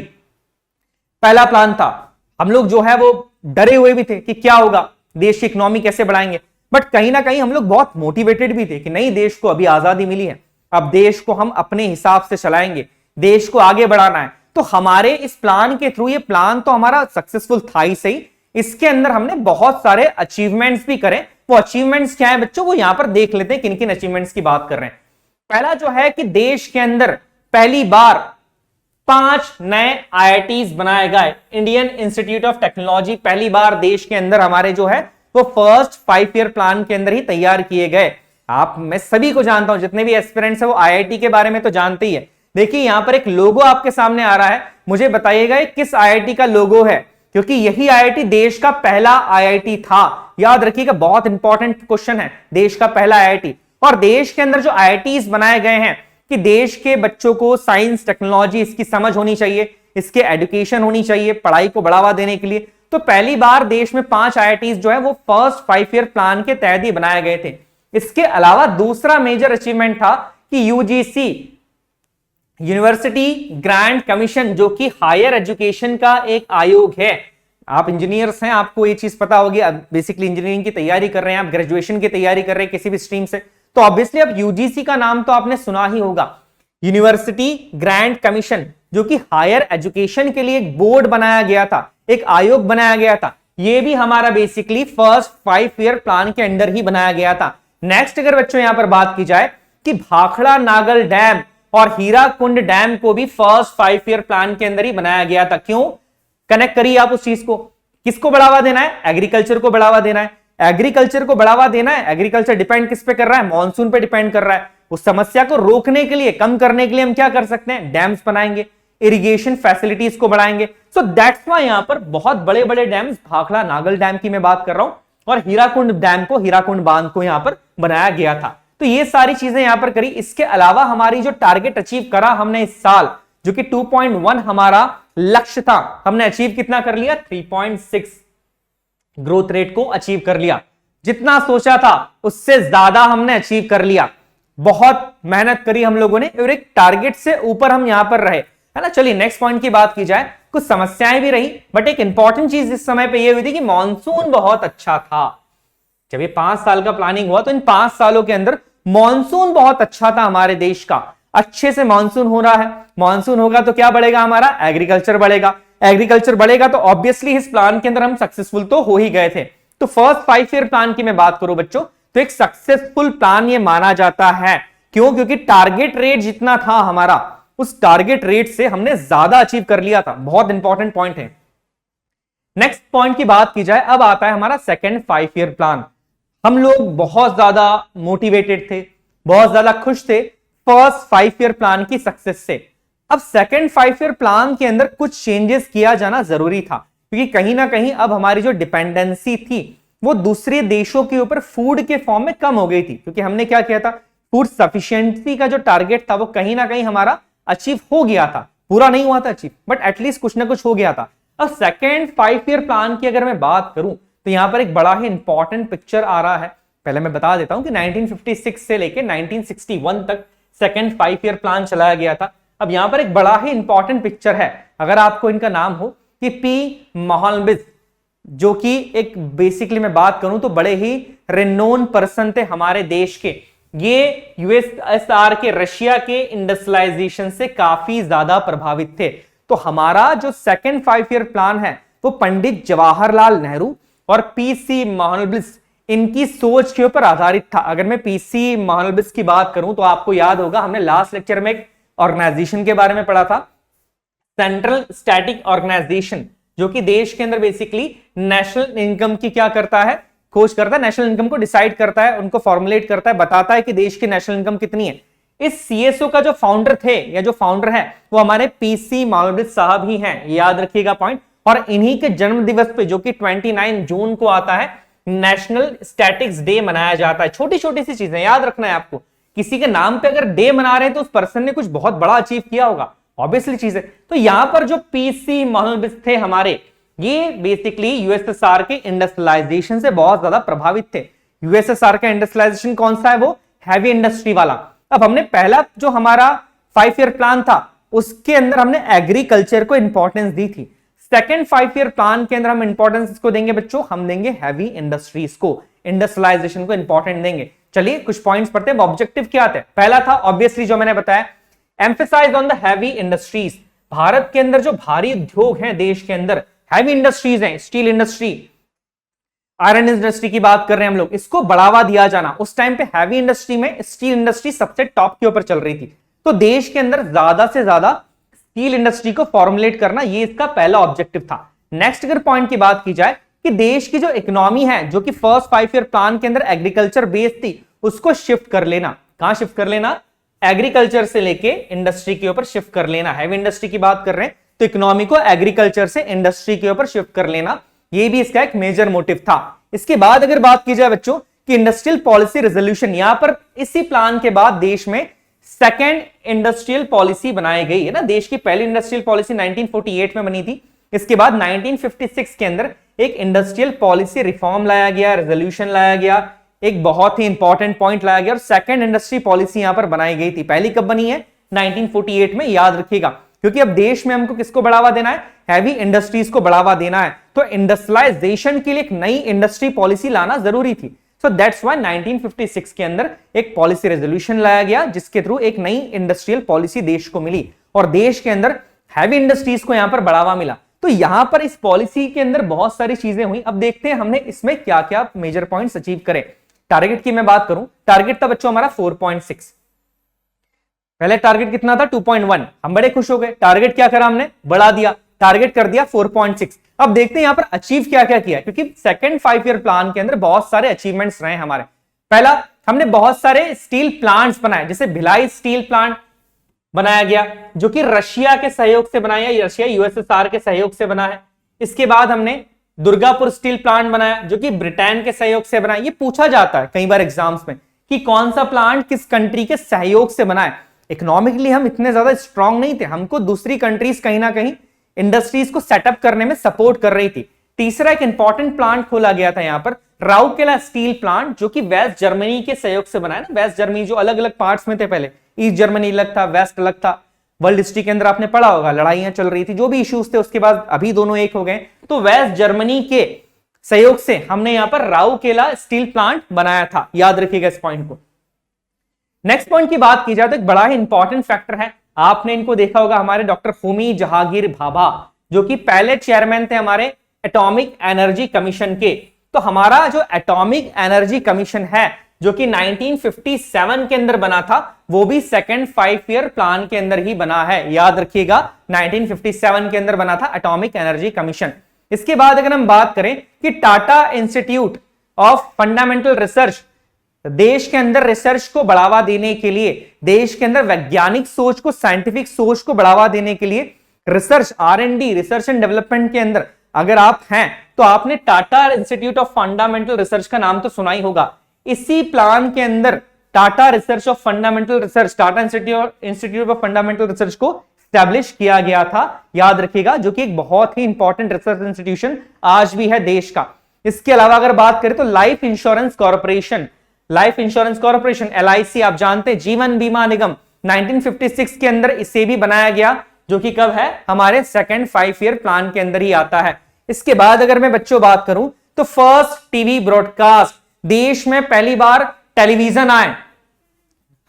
पहला प्लान था, हम लोग जो है वो डरे हुए भी थे कि क्या होगा, देश की इकोनॉमी कैसे बढ़ाएंगे, बट कहीं ना कहीं हम लोग बहुत मोटिवेटेड भी थे कि नहीं, देश को अभी आजादी मिली है, अब देश को हम अपने हिसाब से चलाएंगे, देश को आगे बढ़ाना है। तो हमारे इस प्लान के थ्रू, ये प्लान तो हमारा सक्सेसफुल था ही सही, इसके अंदर हमने बहुत सारे अचीवमेंट्स भी करे। वो अचीवमेंट्स क्या है बच्चों, वो यहां पर देख लेते हैं किन किन अचीवमेंट्स की बात कर रहे हैं। पहला जो है कि देश के अंदर पहली बार 5 नए आईआईटीज बनाए गए। इंडियन इंस्टीट्यूट ऑफ टेक्नोलॉजी पहली बार देश के अंदर हमारे जो है वो फर्स्ट 5 ईयर प्लान के अंदर ही तैयार किए गए। आप मैं सभी को जानता हूं, जितने भी एस्पिरेंट्स है वो आईआईटी के बारे में तो जानते ही है। देखिए यहां पर एक लोगो आपके सामने आ रहा है, मुझे बताइएगा किस आईआईटी का लोगो है, क्योंकि यही आईआईटी देश का पहला आईआईटी था। याद रखिएगा, बहुत इंपॉर्टेंट क्वेश्चन है, देश का पहला आईआईटी। और देश के अंदर जो आईआईटीज बनाए गए हैं कि देश के बच्चों को साइंस टेक्नोलॉजी इसकी समझ होनी चाहिए, इसके एजुकेशन होनी चाहिए, पढ़ाई को बढ़ावा देने के लिए। तो पहली बार देश में 5 आईआईटीज जो है वो फर्स्ट 5 ईयर प्लान के तहत ही बनाए गए थे। इसके अलावा दूसरा मेजर अचीवमेंट था कि यूजीसी यूनिवर्सिटी ग्रांट कमीशन, जो कि हायर एजुकेशन का एक आयोग है। आप इंजीनियर्स हैं, आपको ये चीज पता होगी, बेसिकली इंजीनियरिंग की तैयारी कर रहे हैं, आप ग्रेजुएशन की तैयारी कर रहे हैं किसी भी स्ट्रीम से, तो ऑब्वियसली अब यूजीसी का नाम तो आपने सुना ही होगा। यूनिवर्सिटी ग्रांट कमीशन, जो कि हायर एजुकेशन के लिए एक बोर्ड बनाया गया था, एक आयोग बनाया गया था, यह भी हमारा बेसिकली फर्स्ट 5 ईयर प्लान के अंडर ही बनाया गया था। नेक्स्ट अगर बच्चों यहां पर बात की जाए कि भाखड़ा नागल डैम और हीराकुंड डैम को भी फर्स्ट 5 ईयर प्लान के अंदर ही बनाया गया था। क्यों? कनेक्ट करिए आप उस चीज को, किसको बढ़ावा देना है? एग्रीकल्चर को बढ़ावा देना है। एग्रीकल्चर को बढ़ावा देना है, एग्रीकल्चर डिपेंड किस पे कर रहा है? मॉनसून पे डिपेंड कर रहा है। उस समस्या को रोकने के लिए, कम करने के लिए हम क्या कर सकते हैं? डैम्स बनाएंगे, इरिगेशन फैसिलिटीज को बढ़ाएंगे। सो दैट्स व्हाई यहां पर बहुत बड़े बड़े डैम्स, भाखड़ा नागल डैम की मैं बात कर रहा हूं, और हीराकुंड डैम को, हीराकुंड बांध को यहां पर बनाया गया था। तो ये सारी चीजें यहां पर करी। इसके अलावा हमारी जो टारगेट अचीव करा हमने इस साल, जो कि 2.1 हमारा लक्ष्य था, हमने अचीव कितना कर लिया? 3.6 ग्रोथ रेट को अचीव कर लिया। जितना सोचा था उससे ज्यादा हमने अचीव कर लिया। बहुत मेहनत करी हम लोगों ने और एक टारगेट से ऊपर हम यहां पर रहे, है ना। चलिए नेक्स्ट पॉइंट की बात की जाए। कुछ समस्याएं भी रही, बट एक इंपॉर्टेंट चीज इस समय पे ये हुई थी कि मॉनसून बहुत अच्छा था। जब ये 5 साल का प्लानिंग हुआ तो इन 5 सालों के अंदर मॉनसून बहुत अच्छा था हमारे देश का। अच्छे से मॉनसून हो रहा है, मॉनसून होगा तो क्या बढ़ेगा? हमारा एग्रीकल्चर बढ़ेगा। एग्रीकल्चर बढ़ेगा तो ऑब्वियसली इस प्लान के अंदर हम सक्सेसफुल तो हो ही गए थे। तो फर्स्ट 5 ईयर प्लान की मैं बात करूं बच्चों, तो एक सक्सेसफुल प्लान ये माना जाता है। क्यों? क्योंकि टारगेट रेट जितना था हमारा, उस टारगेट रेट से हमने ज्यादा अचीव कर लिया था। बहुत इंपॉर्टेंट पॉइंट है। नेक्स्ट पॉइंट की बात की जाए, अब आता है हमारा सेकेंड 5 ईयर प्लान। हम लोग बहुत ज्यादा मोटिवेटेड थे, बहुत ज्यादा खुश थे फर्स्ट 5 ईयर प्लान की सक्सेस से। अब सेकेंड 5 ईयर प्लान के अंदर कुछ चेंजेस किया जाना जरूरी था, क्योंकि कहीं ना कहीं अब हमारी जो डिपेंडेंसी थी वो दूसरे देशों के ऊपर फूड के फॉर्म में कम हो गई थी। क्योंकि हमने क्या किया था, फूड सफिशिएंसी का जो टारगेट था वो कहीं ना कहीं हमारा अचीव हो गया था। पूरा नहीं हुआ था अचीव, बट एटलीस्ट कुछ ना कुछ हो गया था। अब सेकेंड 5 ईयर प्लान की अगर मैं बात करूं तो यहां पर एक बड़ा ही इंपॉर्टेंट पिक्चर आ रहा है। पहले मैं बता देता हूं कि 1956 से लेकर 1961 तक सेकेंड 5 ईयर प्लान चलाया गया था। अब यहां पर एक बड़ा ही इंपॉर्टेंट पिक्चर है, अगर आपको इनका नाम हो, कि पी महालनोबिस, जो कि एक बेसिकली मैं बात करूं तो बड़े ही रेनोन पर्सन थे हमारे देश के। ये यूएसएसआर के, रशिया के इंडस्ट्रियलाइजेशन से काफी ज्यादा प्रभावित थे। तो हमारा जो सेकेंड 5 ईयर प्लान है वो पंडित जवाहरलाल नेहरू और पीसी महालनोबिस, इनकी सोच के ऊपर आधारित था। अगर मैं पीसी महालनोबिस की बात करूं तो आपको याद होगा, हमने लास्ट लेक्चर में एक ऑर्गेनाइजेशन के बारे में पढ़ा था, सेंट्रल स्टैटिक ऑर्गेनाइजेशन, जो कि देश के अंदर बेसिकली नेशनल इनकम की क्या करता है, खोज करता है, नेशनल इनकम को डिसाइड करता है, उनको फॉर्मुलेट करता है, बताता है कि देश की नेशनल इनकम कितनी है। इस सीएसओ का जो फाउंडर थे या जो फाउंडर है वो हमारे पीसी महालनोबिस साहब ही हैं, याद रखिएगा पॉइंट। और इन्हीं के जन्म दिवस पे, जो कि 29 जून को आता है, नेशनल स्टैटिक्स डे मनाया जाता है। छोटी छोटी सी चीजें याद रखना है आपको। किसी के नाम पे अगर डे मना रहे हैं तो उस पर्सन ने कुछ बहुत बड़ा अचीव किया होगा, ऑब्वियसली चीज है। तो यहां पर जो पीसी महालनोबिस थे हमारे, ये बेसिकली यूएसएसआर के इंडस्ट्रियलाइजेशन से बहुत ज्यादा प्रभावित थे। यूएसएसआर का इंडस्ट्रियलाइजेशन कौन सा है? वो हैवी इंडस्ट्री वाला। अब हमने पहला जो हमारा 5 ईयर प्लान था उसके अंदर हमने एग्रीकल्चर को इंपॉर्टेंस दी थी। सेकेंड 5 ईयर प्लान के अंदर हम इंपॉर्टेंस इसको देंगे बच्चों, हम देंगे हैवी इंडस्ट्रीज को, इंडस्ट्रियलाइजेशन को इंपॉर्टेंट देंगे। चलिए कुछ पॉइंट्स पढ़ते हैं। ऑब्जेक्टिव क्या आते हैं? पहला था ऑब्वियसली जो मैंने बताया, emphasize on the heavy industries. Bharat के अंदर जो भारी उद्योग हैं देश के अंदर, हैवी इंडस्ट्रीज हैं, स्टील इंडस्ट्री, आयरन इंडस्ट्री की बात कर रहे हैं हम लोग, इसको बढ़ावा दिया जाना। उस टाइम पे हैवी इंडस्ट्री में स्टील इंडस्ट्री सबसे टॉप के ऊपर चल रही थी। तो देश के अंदर ज्यादा से ज्यादा स्टील इंडस्ट्री को फॉर्मुलेट करना, ये इसका पहला ऑब्जेक्टिव था। नेक्स्ट अगर पॉइंट की बात की जाए कि देश की जो इकोनॉमी है, जो कि फर्स्ट 5 ईयर प्लान के अंदर एग्रीकल्चर बेस्ड थी, उसको शिफ्ट कर लेना। कहां शिफ्ट कर लेना? एग्रीकल्चर से लेके इंडस्ट्री के ऊपर शिफ्ट कर लेना। हैवी इंडस्ट्री की बात कर रहे हैं तो इकोनॉमी को एग्रीकल्चर से इंडस्ट्री के ऊपर शिफ्ट कर लेना, ये भी इसका एक मेजर मोटिव था। इसके बाद अगर बात की जाए बच्चों कि इंडस्ट्रियल पॉलिसी रेजोल्यूशन, यहां पर इसी प्लान के बाद देश में सेकेंड इंडस्ट्रियल पॉलिसी बनाई गई है ना। देश की पहली इंडस्ट्रियल पॉलिसी 1948 में बनी थी, इसके बाद 1956 के अंदर एक इंडस्ट्रियल पॉलिसी रिफॉर्म लाया गया, रेजोल्यूशन लाया गया, एक बहुत ही इंपॉर्टेंट पॉइंट लाया गया और सेकंड इंडस्ट्री पॉलिसी यहां पर बनाई गई थी। पहली कब बनी है? 1948 में, याद रखिएगा, क्योंकि अब देश में हमको किसको बढ़ावा देना है? हैवी इंडस्ट्रीज को बढ़ावा देना है, तो इंडस्ट्रियलाइजेशन के लिए एक नई इंडस्ट्री पॉलिसी लाना जरूरी थी। सो दैट्स व्हाई 1956 के अंदर एक पॉलिसी रेजोल्यूशन लाया गया, जिसके थ्रू एक नई इंडस्ट्रियल पॉलिसी देश को मिली और देश के अंदर हैवी इंडस्ट्रीज को यहां पर बढ़ावा मिला। तो यहां पर इस पॉलिसी के अंदर बहुत सारी चीजें हुई। अब देखते हैं हमने इसमें क्या क्या मेजर पॉइंट्स अचीव करे। टारगेट की मैं बात करूं, टारगेट था बच्चों हमारा 4.6, पहले टारगेट कितना था? 2.1। हम बड़े खुश हो गए, टारगेट क्या करा हमने? बढ़ा दिया, टारगेट कर दिया 4.6। अब देखते हैं यहां पर अचीव क्या क्या किया, क्योंकि सेकंड 5 ईयर प्लान के अंदर बहुत सारे अचीवमेंट्स रहे हमारे। पहला, हमने बहुत सारे स्टील प्लांट्स बनाए, जैसे भिलाई स्टील प्लांट बनाया गया जो कि रशिया के सहयोग से बनाया, रशिया यूएसएसआर के सहयोग से बना है। इसके बाद हमने दुर्गापुर स्टील प्लांट बनाया जो कि ब्रिटेन के सहयोग से बना है। ये पूछा जाता है कई बार एग्जाम्स में कि कौन सा प्लांट किस कंट्री के सहयोग से बना है। इकोनॉमिकली हम इतने ज्यादा स्ट्रांग नहीं थे, हमको दूसरी कंट्रीज कहीं ना कहीं इंडस्ट्रीज को सेटअप करने में सपोर्ट कर रही थी। तीसरा, एक इंपॉर्टेंट प्लांट खोला गया था यहां पर, राउरकेला स्टील प्लांट, जो कि वेस्ट जर्मनी के सहयोग से बना है ना। वेस्ट जर्मनी जो अलग अलग पार्ट्स में थे, पहले ईस्ट जर्मनी अलग था, वेस्ट अलग था। वर्ल्ड हिस्ट्री के अंदर आपने पढ़ा होगा, लड़ाइयां चल रही थी, जो भी इश्यूज थे, उसके बाद अभी दोनों एक हो गए। तो वेस्ट जर्मनी के सहयोग से हमने यहां पर राउरकेला स्टील प्लांट बनाया था, याद रखिएगा इस पॉइंट को। नेक्स्ट पॉइंट की बात की जाए तो एक बड़ा ही इंपॉर्टेंट फैक्टर है, आपने इनको देखा होगा, हमारे डॉक्टर होमी जहांगीर भाभा, जो कि पहले चेयरमैन थे हमारे एटॉमिक एनर्जी कमीशन के। तो हमारा जो एटॉमिक एनर्जी कमीशन है, जो कि 1957 के अंदर बना था, वो भी सेकंड 5 ईयर प्लान के अंदर ही बना है, याद रखिएगा 1957 के अंदर बना था एटॉमिक एनर्जी कमीशन। इसके बाद अगर हम बात करें कि Tata institute of fundamental research, देश के अंदर रिसर्च को बढ़ावा देने के लिए, देश के अंदर वैज्ञानिक सोच को, साइंटिफिक सोच को बढ़ावा देने के लिए research, R&D, research and development के अंदर अगर आप हैं तो आपने Tata institute of fundamental research का नाम तो सुना ही होगा। इसी प्लान के अंदर Tata research of fundamental research, Tata institute of fundamental research को स्टैब्लिश किया गया था, याद रखिएगा, जो कि एक बहुत ही इंपॉर्टेंट रिसर्च इंस्टीट्यूशन आज भी है देश का। इसके अलावा अगर बात करें तो लाइफ इंश्योरेंस कॉर्पोरेशन, LIC आप जानते हैं, जीवन बीमा निगम, 1956 के अंदर इसे भी बनाया गया, जो कि कब है? हमारे सेकंड 5 ईयर प्लान के अंदर ही आता है। इसके बाद अगर मैं बच्चों बात करूं तो फर्स्ट टीवी ब्रॉडकास्ट, देश में पहली बार टेलीविजन आए।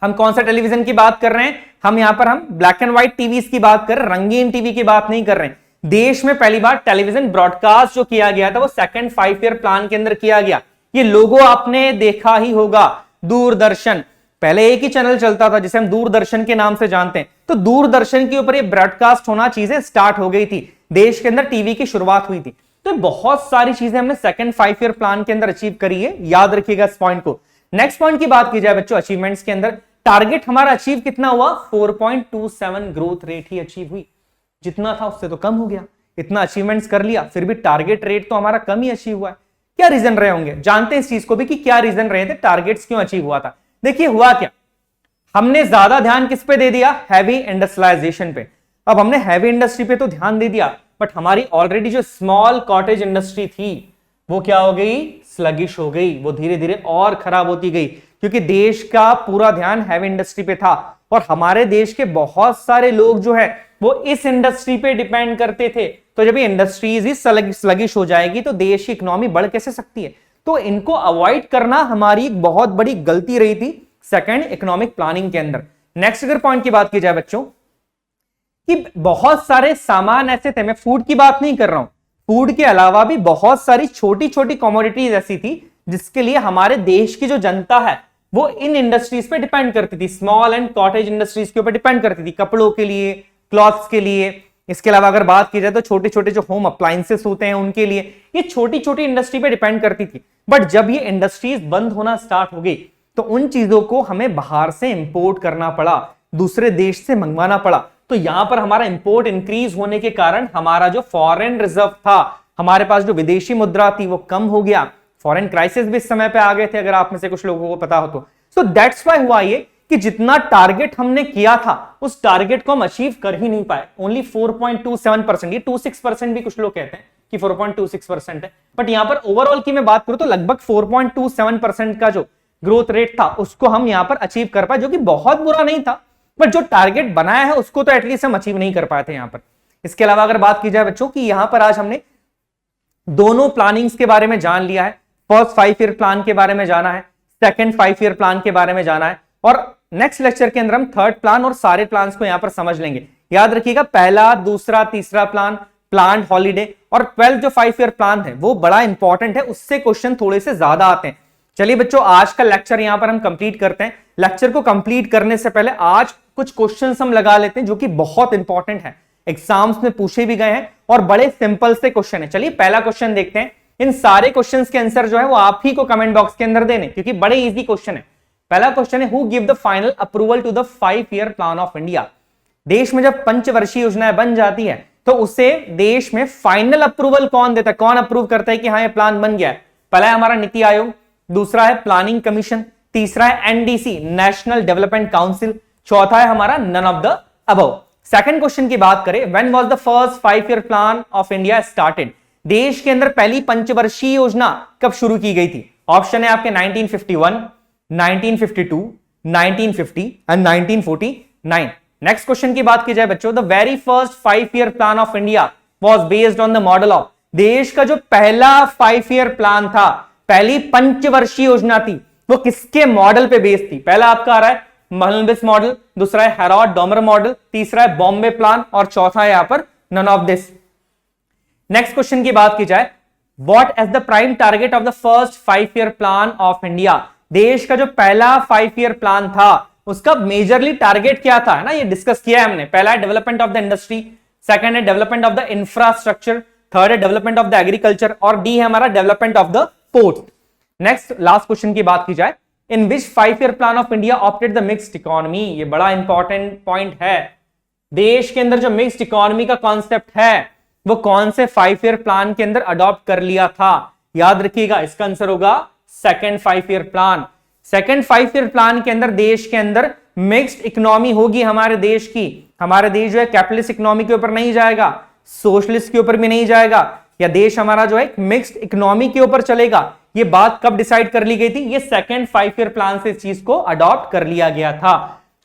हम कौन सा टेलीविजन की बात कर रहे हैं? हम यहां पर ब्लैक एंड व्हाइट टीवी की बात कर रहे हैं, रंगीन टीवी की बात नहीं कर रहे हैं। देश में पहली बार टेलीविजन ब्रॉडकास्ट जो किया गया था, वो सेकंड 5 ईयर प्लान के अंदर किया गया। ये लोगो आपने देखा ही होगा, दूरदर्शन, पहले एक ही चैनल चलता था जिसे हम दूरदर्शन के नाम से जानते हैं। तो दूरदर्शन के ऊपर ये ब्रॉडकास्ट होना, चीजें स्टार्ट हो गई थी, देश के अंदर टीवी की शुरुआत हुई थी। तो बहुत सारी चीजें हमने सेकंड 5 ईयर प्लान के अंदर अचीव करी है, याद रखिएगा इस पॉइंट को। नेक्स्ट पॉइंट की बात की जाए बच्चों, अचीवमेंट्स के अंदर टारगेट हमारा अचीव कितना हुआ? 4.27 ग्रोथ रेट ही अचीव हुई, जितना था उससे तो कम हो गया। इतना अचीवमेंट्स कर लिया, फिर भी टारगेट रेट तो हमारा कम ही अचीव हुआ है। क्या रीजन रहे होंगे? जानते हैं इस चीज को भी कि क्या रीजन रहे थे, टारगेट्स क्यों अचीव हुआ था। देखिए हुआ क्या, हमने ज्यादा ध्यान किस पे दे दिया? हैवी इंडस्ट्रियलाइजेशन पे। अब हमने हैवी इंडस्ट्री पे तो ध्यान दे दिया, बट हमारी ऑलरेडी जो स्मॉल कॉटेज इंडस्ट्री थी वो क्या हो गई? स्लगिश हो गई, वो धीरे धीरे और खराब होती गई, क्योंकि देश का पूरा ध्यान हैवी इंडस्ट्री पे था और हमारे देश के बहुत सारे लोग जो है वो इस इंडस्ट्री पे डिपेंड करते थे। तो जब ये इंडस्ट्रीज ही स्लगिश हो जाएगी तो देश की इकोनॉमी बढ़ कैसे सकती है? तो इनको अवॉइड करना हमारी एक बहुत बड़ी गलती रही थी सेकंड इकोनॉमिक प्लानिंग के अंदर। नेक्स्ट अगर पॉइंट की बात की जाए बच्चों, कि बहुत सारे सामान ऐसे थे, मैं फूड की बात नहीं कर रहा हूं, फूड के अलावा भी बहुत सारी छोटी छोटी कमोडिटीज ऐसी थी जिसके लिए हमारे देश की जो जनता है वो इन इंडस्ट्रीज पे डिपेंड करती थी, स्मॉल एंड कॉटेज इंडस्ट्रीज के ऊपर डिपेंड करती थी, कपड़ों के लिए, क्लॉथ्स के लिए। इसके अलावा अगर बात की जाए तो छोटे छोटे जो होम अप्लायंसेस होते हैं उनके लिए, ये छोटी छोटी इंडस्ट्री पे डिपेंड करती थी। बट जब ये इंडस्ट्रीज बंद होना स्टार्ट हो गई तो उन चीजों को हमें बाहर से इंपोर्ट करना पड़ा, दूसरे देश से मंगवाना पड़ा। तो यहां पर हमारा इंपोर्ट इंक्रीज होने के कारण हमारा जो फॉरेन रिजर्व था, हमारे पास जो विदेशी मुद्रा थी, वो कम हो गया। फॉरेन क्राइसिस भी इस समय पे आ गए थे, अगर आप में से कुछ लोगों को पता हो तो। सो दैट्स व्हाई हुआ ये कि जितना टारगेट हमने किया था उस टारगेट को हम अचीव कर ही नहीं पाए। ओनली 4.27%, ये 26% भी कुछ लोग कहते हैं कि 4.26% है, बट यहां पर ओवरऑल की मैं बात करूं तो लगभग 4.27% का जो ग्रोथ रेट था उसको हम यहां पर अचीव कर पाए, जो कि बहुत बुरा नहीं था, बट जो टारगेट बनाया है उसको तो एटलीस्ट हम अचीव नहीं कर पाए थे यहां पर। इसके अलावा अगर बात की जाए बच्चों की, यहां पर आज हमने दोनों प्लानिंग्स के बारे में जान लिया है। फर्स्ट 5 ईयर प्लान के बारे में जाना है, सेकंड 5 ईयर प्लान के बारे में जाना है, और नेक्स्ट लेक्चर के अंदर हम थर्ड प्लान और सारे प्लान्स को यहां पर समझ लेंगे। याद रखिएगा, पहला, दूसरा, तीसरा प्लान, प्लान हॉलीडे और 12th जो 5 ईयर प्लान है वो बड़ा इंपॉर्टेंट है, उससे क्वेश्चन थोड़े से ज्यादा आते हैं। चलिए बच्चों, आज का लेक्चर यहां पर हम कंप्लीट करते हैं। लेक्चर को कंप्लीट करने से पहले आज कुछ क्वेश्चंस हम लगा लेते हैं जो कि बहुत इंपॉर्टेंट है, एग्जाम्स में पूछे भी गए हैं और बड़े सिंपल से क्वेश्चन है। चलिए पहला क्वेश्चन देखते हैं। इन सारे क्वेश्चंस के आंसर जो है वो आप ही को कमेंट बॉक्स के अंदर देने, क्योंकि बड़े इजी क्वेश्चन है। पहला क्वेश्चन है, who give the final approval to the 5 year plan of India. देश में जब पंचवर्षीय योजना बन जाती है तो उसे देश में फाइनल अप्रूवल कौन देता है, कौन अप्रूव करता है कि हाँ ये प्लान बन गया है? पहला है हमारा नीति आयोग, दूसरा है प्लानिंग कमीशन, तीसरा है एनडीसी, नेशनल डेवलपमेंट काउंसिल, चौथा है हमारा none of the above. Second question की बात करें, when was the first 5 year plan of India started. देश के अंदर पहली पंचवर्षीय योजना कब शुरू की गई थी? ऑप्शन है आपके 1951, 1952, 1950 एंड 1949। नेक्स्ट क्वेश्चन की बात की जाए बच्चों, the very first 5 year plan of India was based on the model of. देश का जो पहला 5 ईयर प्लान था, पहली पंचवर्षीय योजना थी, वो किसके मॉडल पे बेस्ड थी? पहला आपका आ रहा है महलनोबिस मॉडल, दूसरा है हेरोड डॉमर मॉडल, तीसरा है बॉम्बे प्लान और चौथा है यहां पर none of this. Next question की बात की जाए, what is the prime target of the first 5 year plan of India. देश का जो पहला 5 ईयर प्लान था उसका मेजरली टारगेट क्या था, है ना, ये डिस्कस किया है हमने। पहला है development of the industry, second है development of the infrastructure, third है डेवलपमेंट ऑफ द एग्रीकल्चर और डी है हमारा development of the port. Next last question की बात की जाए, in which 5 year plan of India opted the mixed economy. ये बड़ा इंपॉर्टेंट पॉइंट है। देश के अंदर जो मिक्स्ड इकोनॉमी का कॉन्सेप्ट है वो कौन से 5 ईयर प्लान के अंदर अडॉप्ट कर लिया था? याद रखिएगा, इसका आंसर होगा second 5 year plan. Second 5 year plan के अंदर देश के अंदर मिक्स्ड इकोनॉमी होगी हमारे देश की। हमारे देश जो है कैपिटलिस्ट इकोनॉमी के ऊपर नहीं जाएगा, सोशलिस्ट के ऊपर भी नहीं जाएगा, या देश हमारा जो है मिक्स्ड इकोनॉमी के ऊपर चलेगा। ये बात कब डिसाइड कर ली गई थी? ये सेकंड 5 ईयर प्लान से इस चीज को अडॉप्ट कर लिया गया था।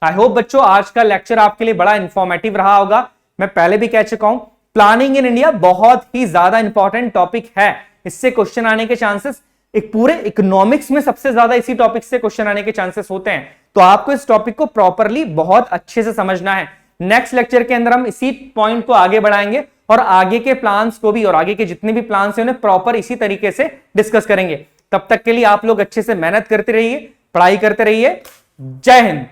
आई होप बच्चों आज का लेक्चर आपके लिए बड़ा इंफॉर्मेटिव रहा होगा। मैं पहले भी कह चुका हूं, प्लानिंग इन इंडिया बहुत ही ज्यादा इंपॉर्टेंट टॉपिक है। इससे क्वेश्चन आने के चांसेस, एक पूरे इकोनॉमिक्स में सबसे ज्यादा इसी टॉपिक से क्वेश्चन आने के चांसेस होते हैं। तो आपको इस टॉपिक को प्रॉपरली बहुत अच्छे से समझना है। नेक्स्ट लेक्चर के अंदर हम इसी पॉइंट को आगे बढ़ाएंगे और आगे के प्लान्स को भी, और आगे के जितने भी प्लान्स हैं उन्हें प्रॉपर इसी तरीके से डिस्कस करेंगे। तब तक के लिए आप लोग अच्छे से मेहनत करते रहिए, पढ़ाई करते रहिए। जय हिंद।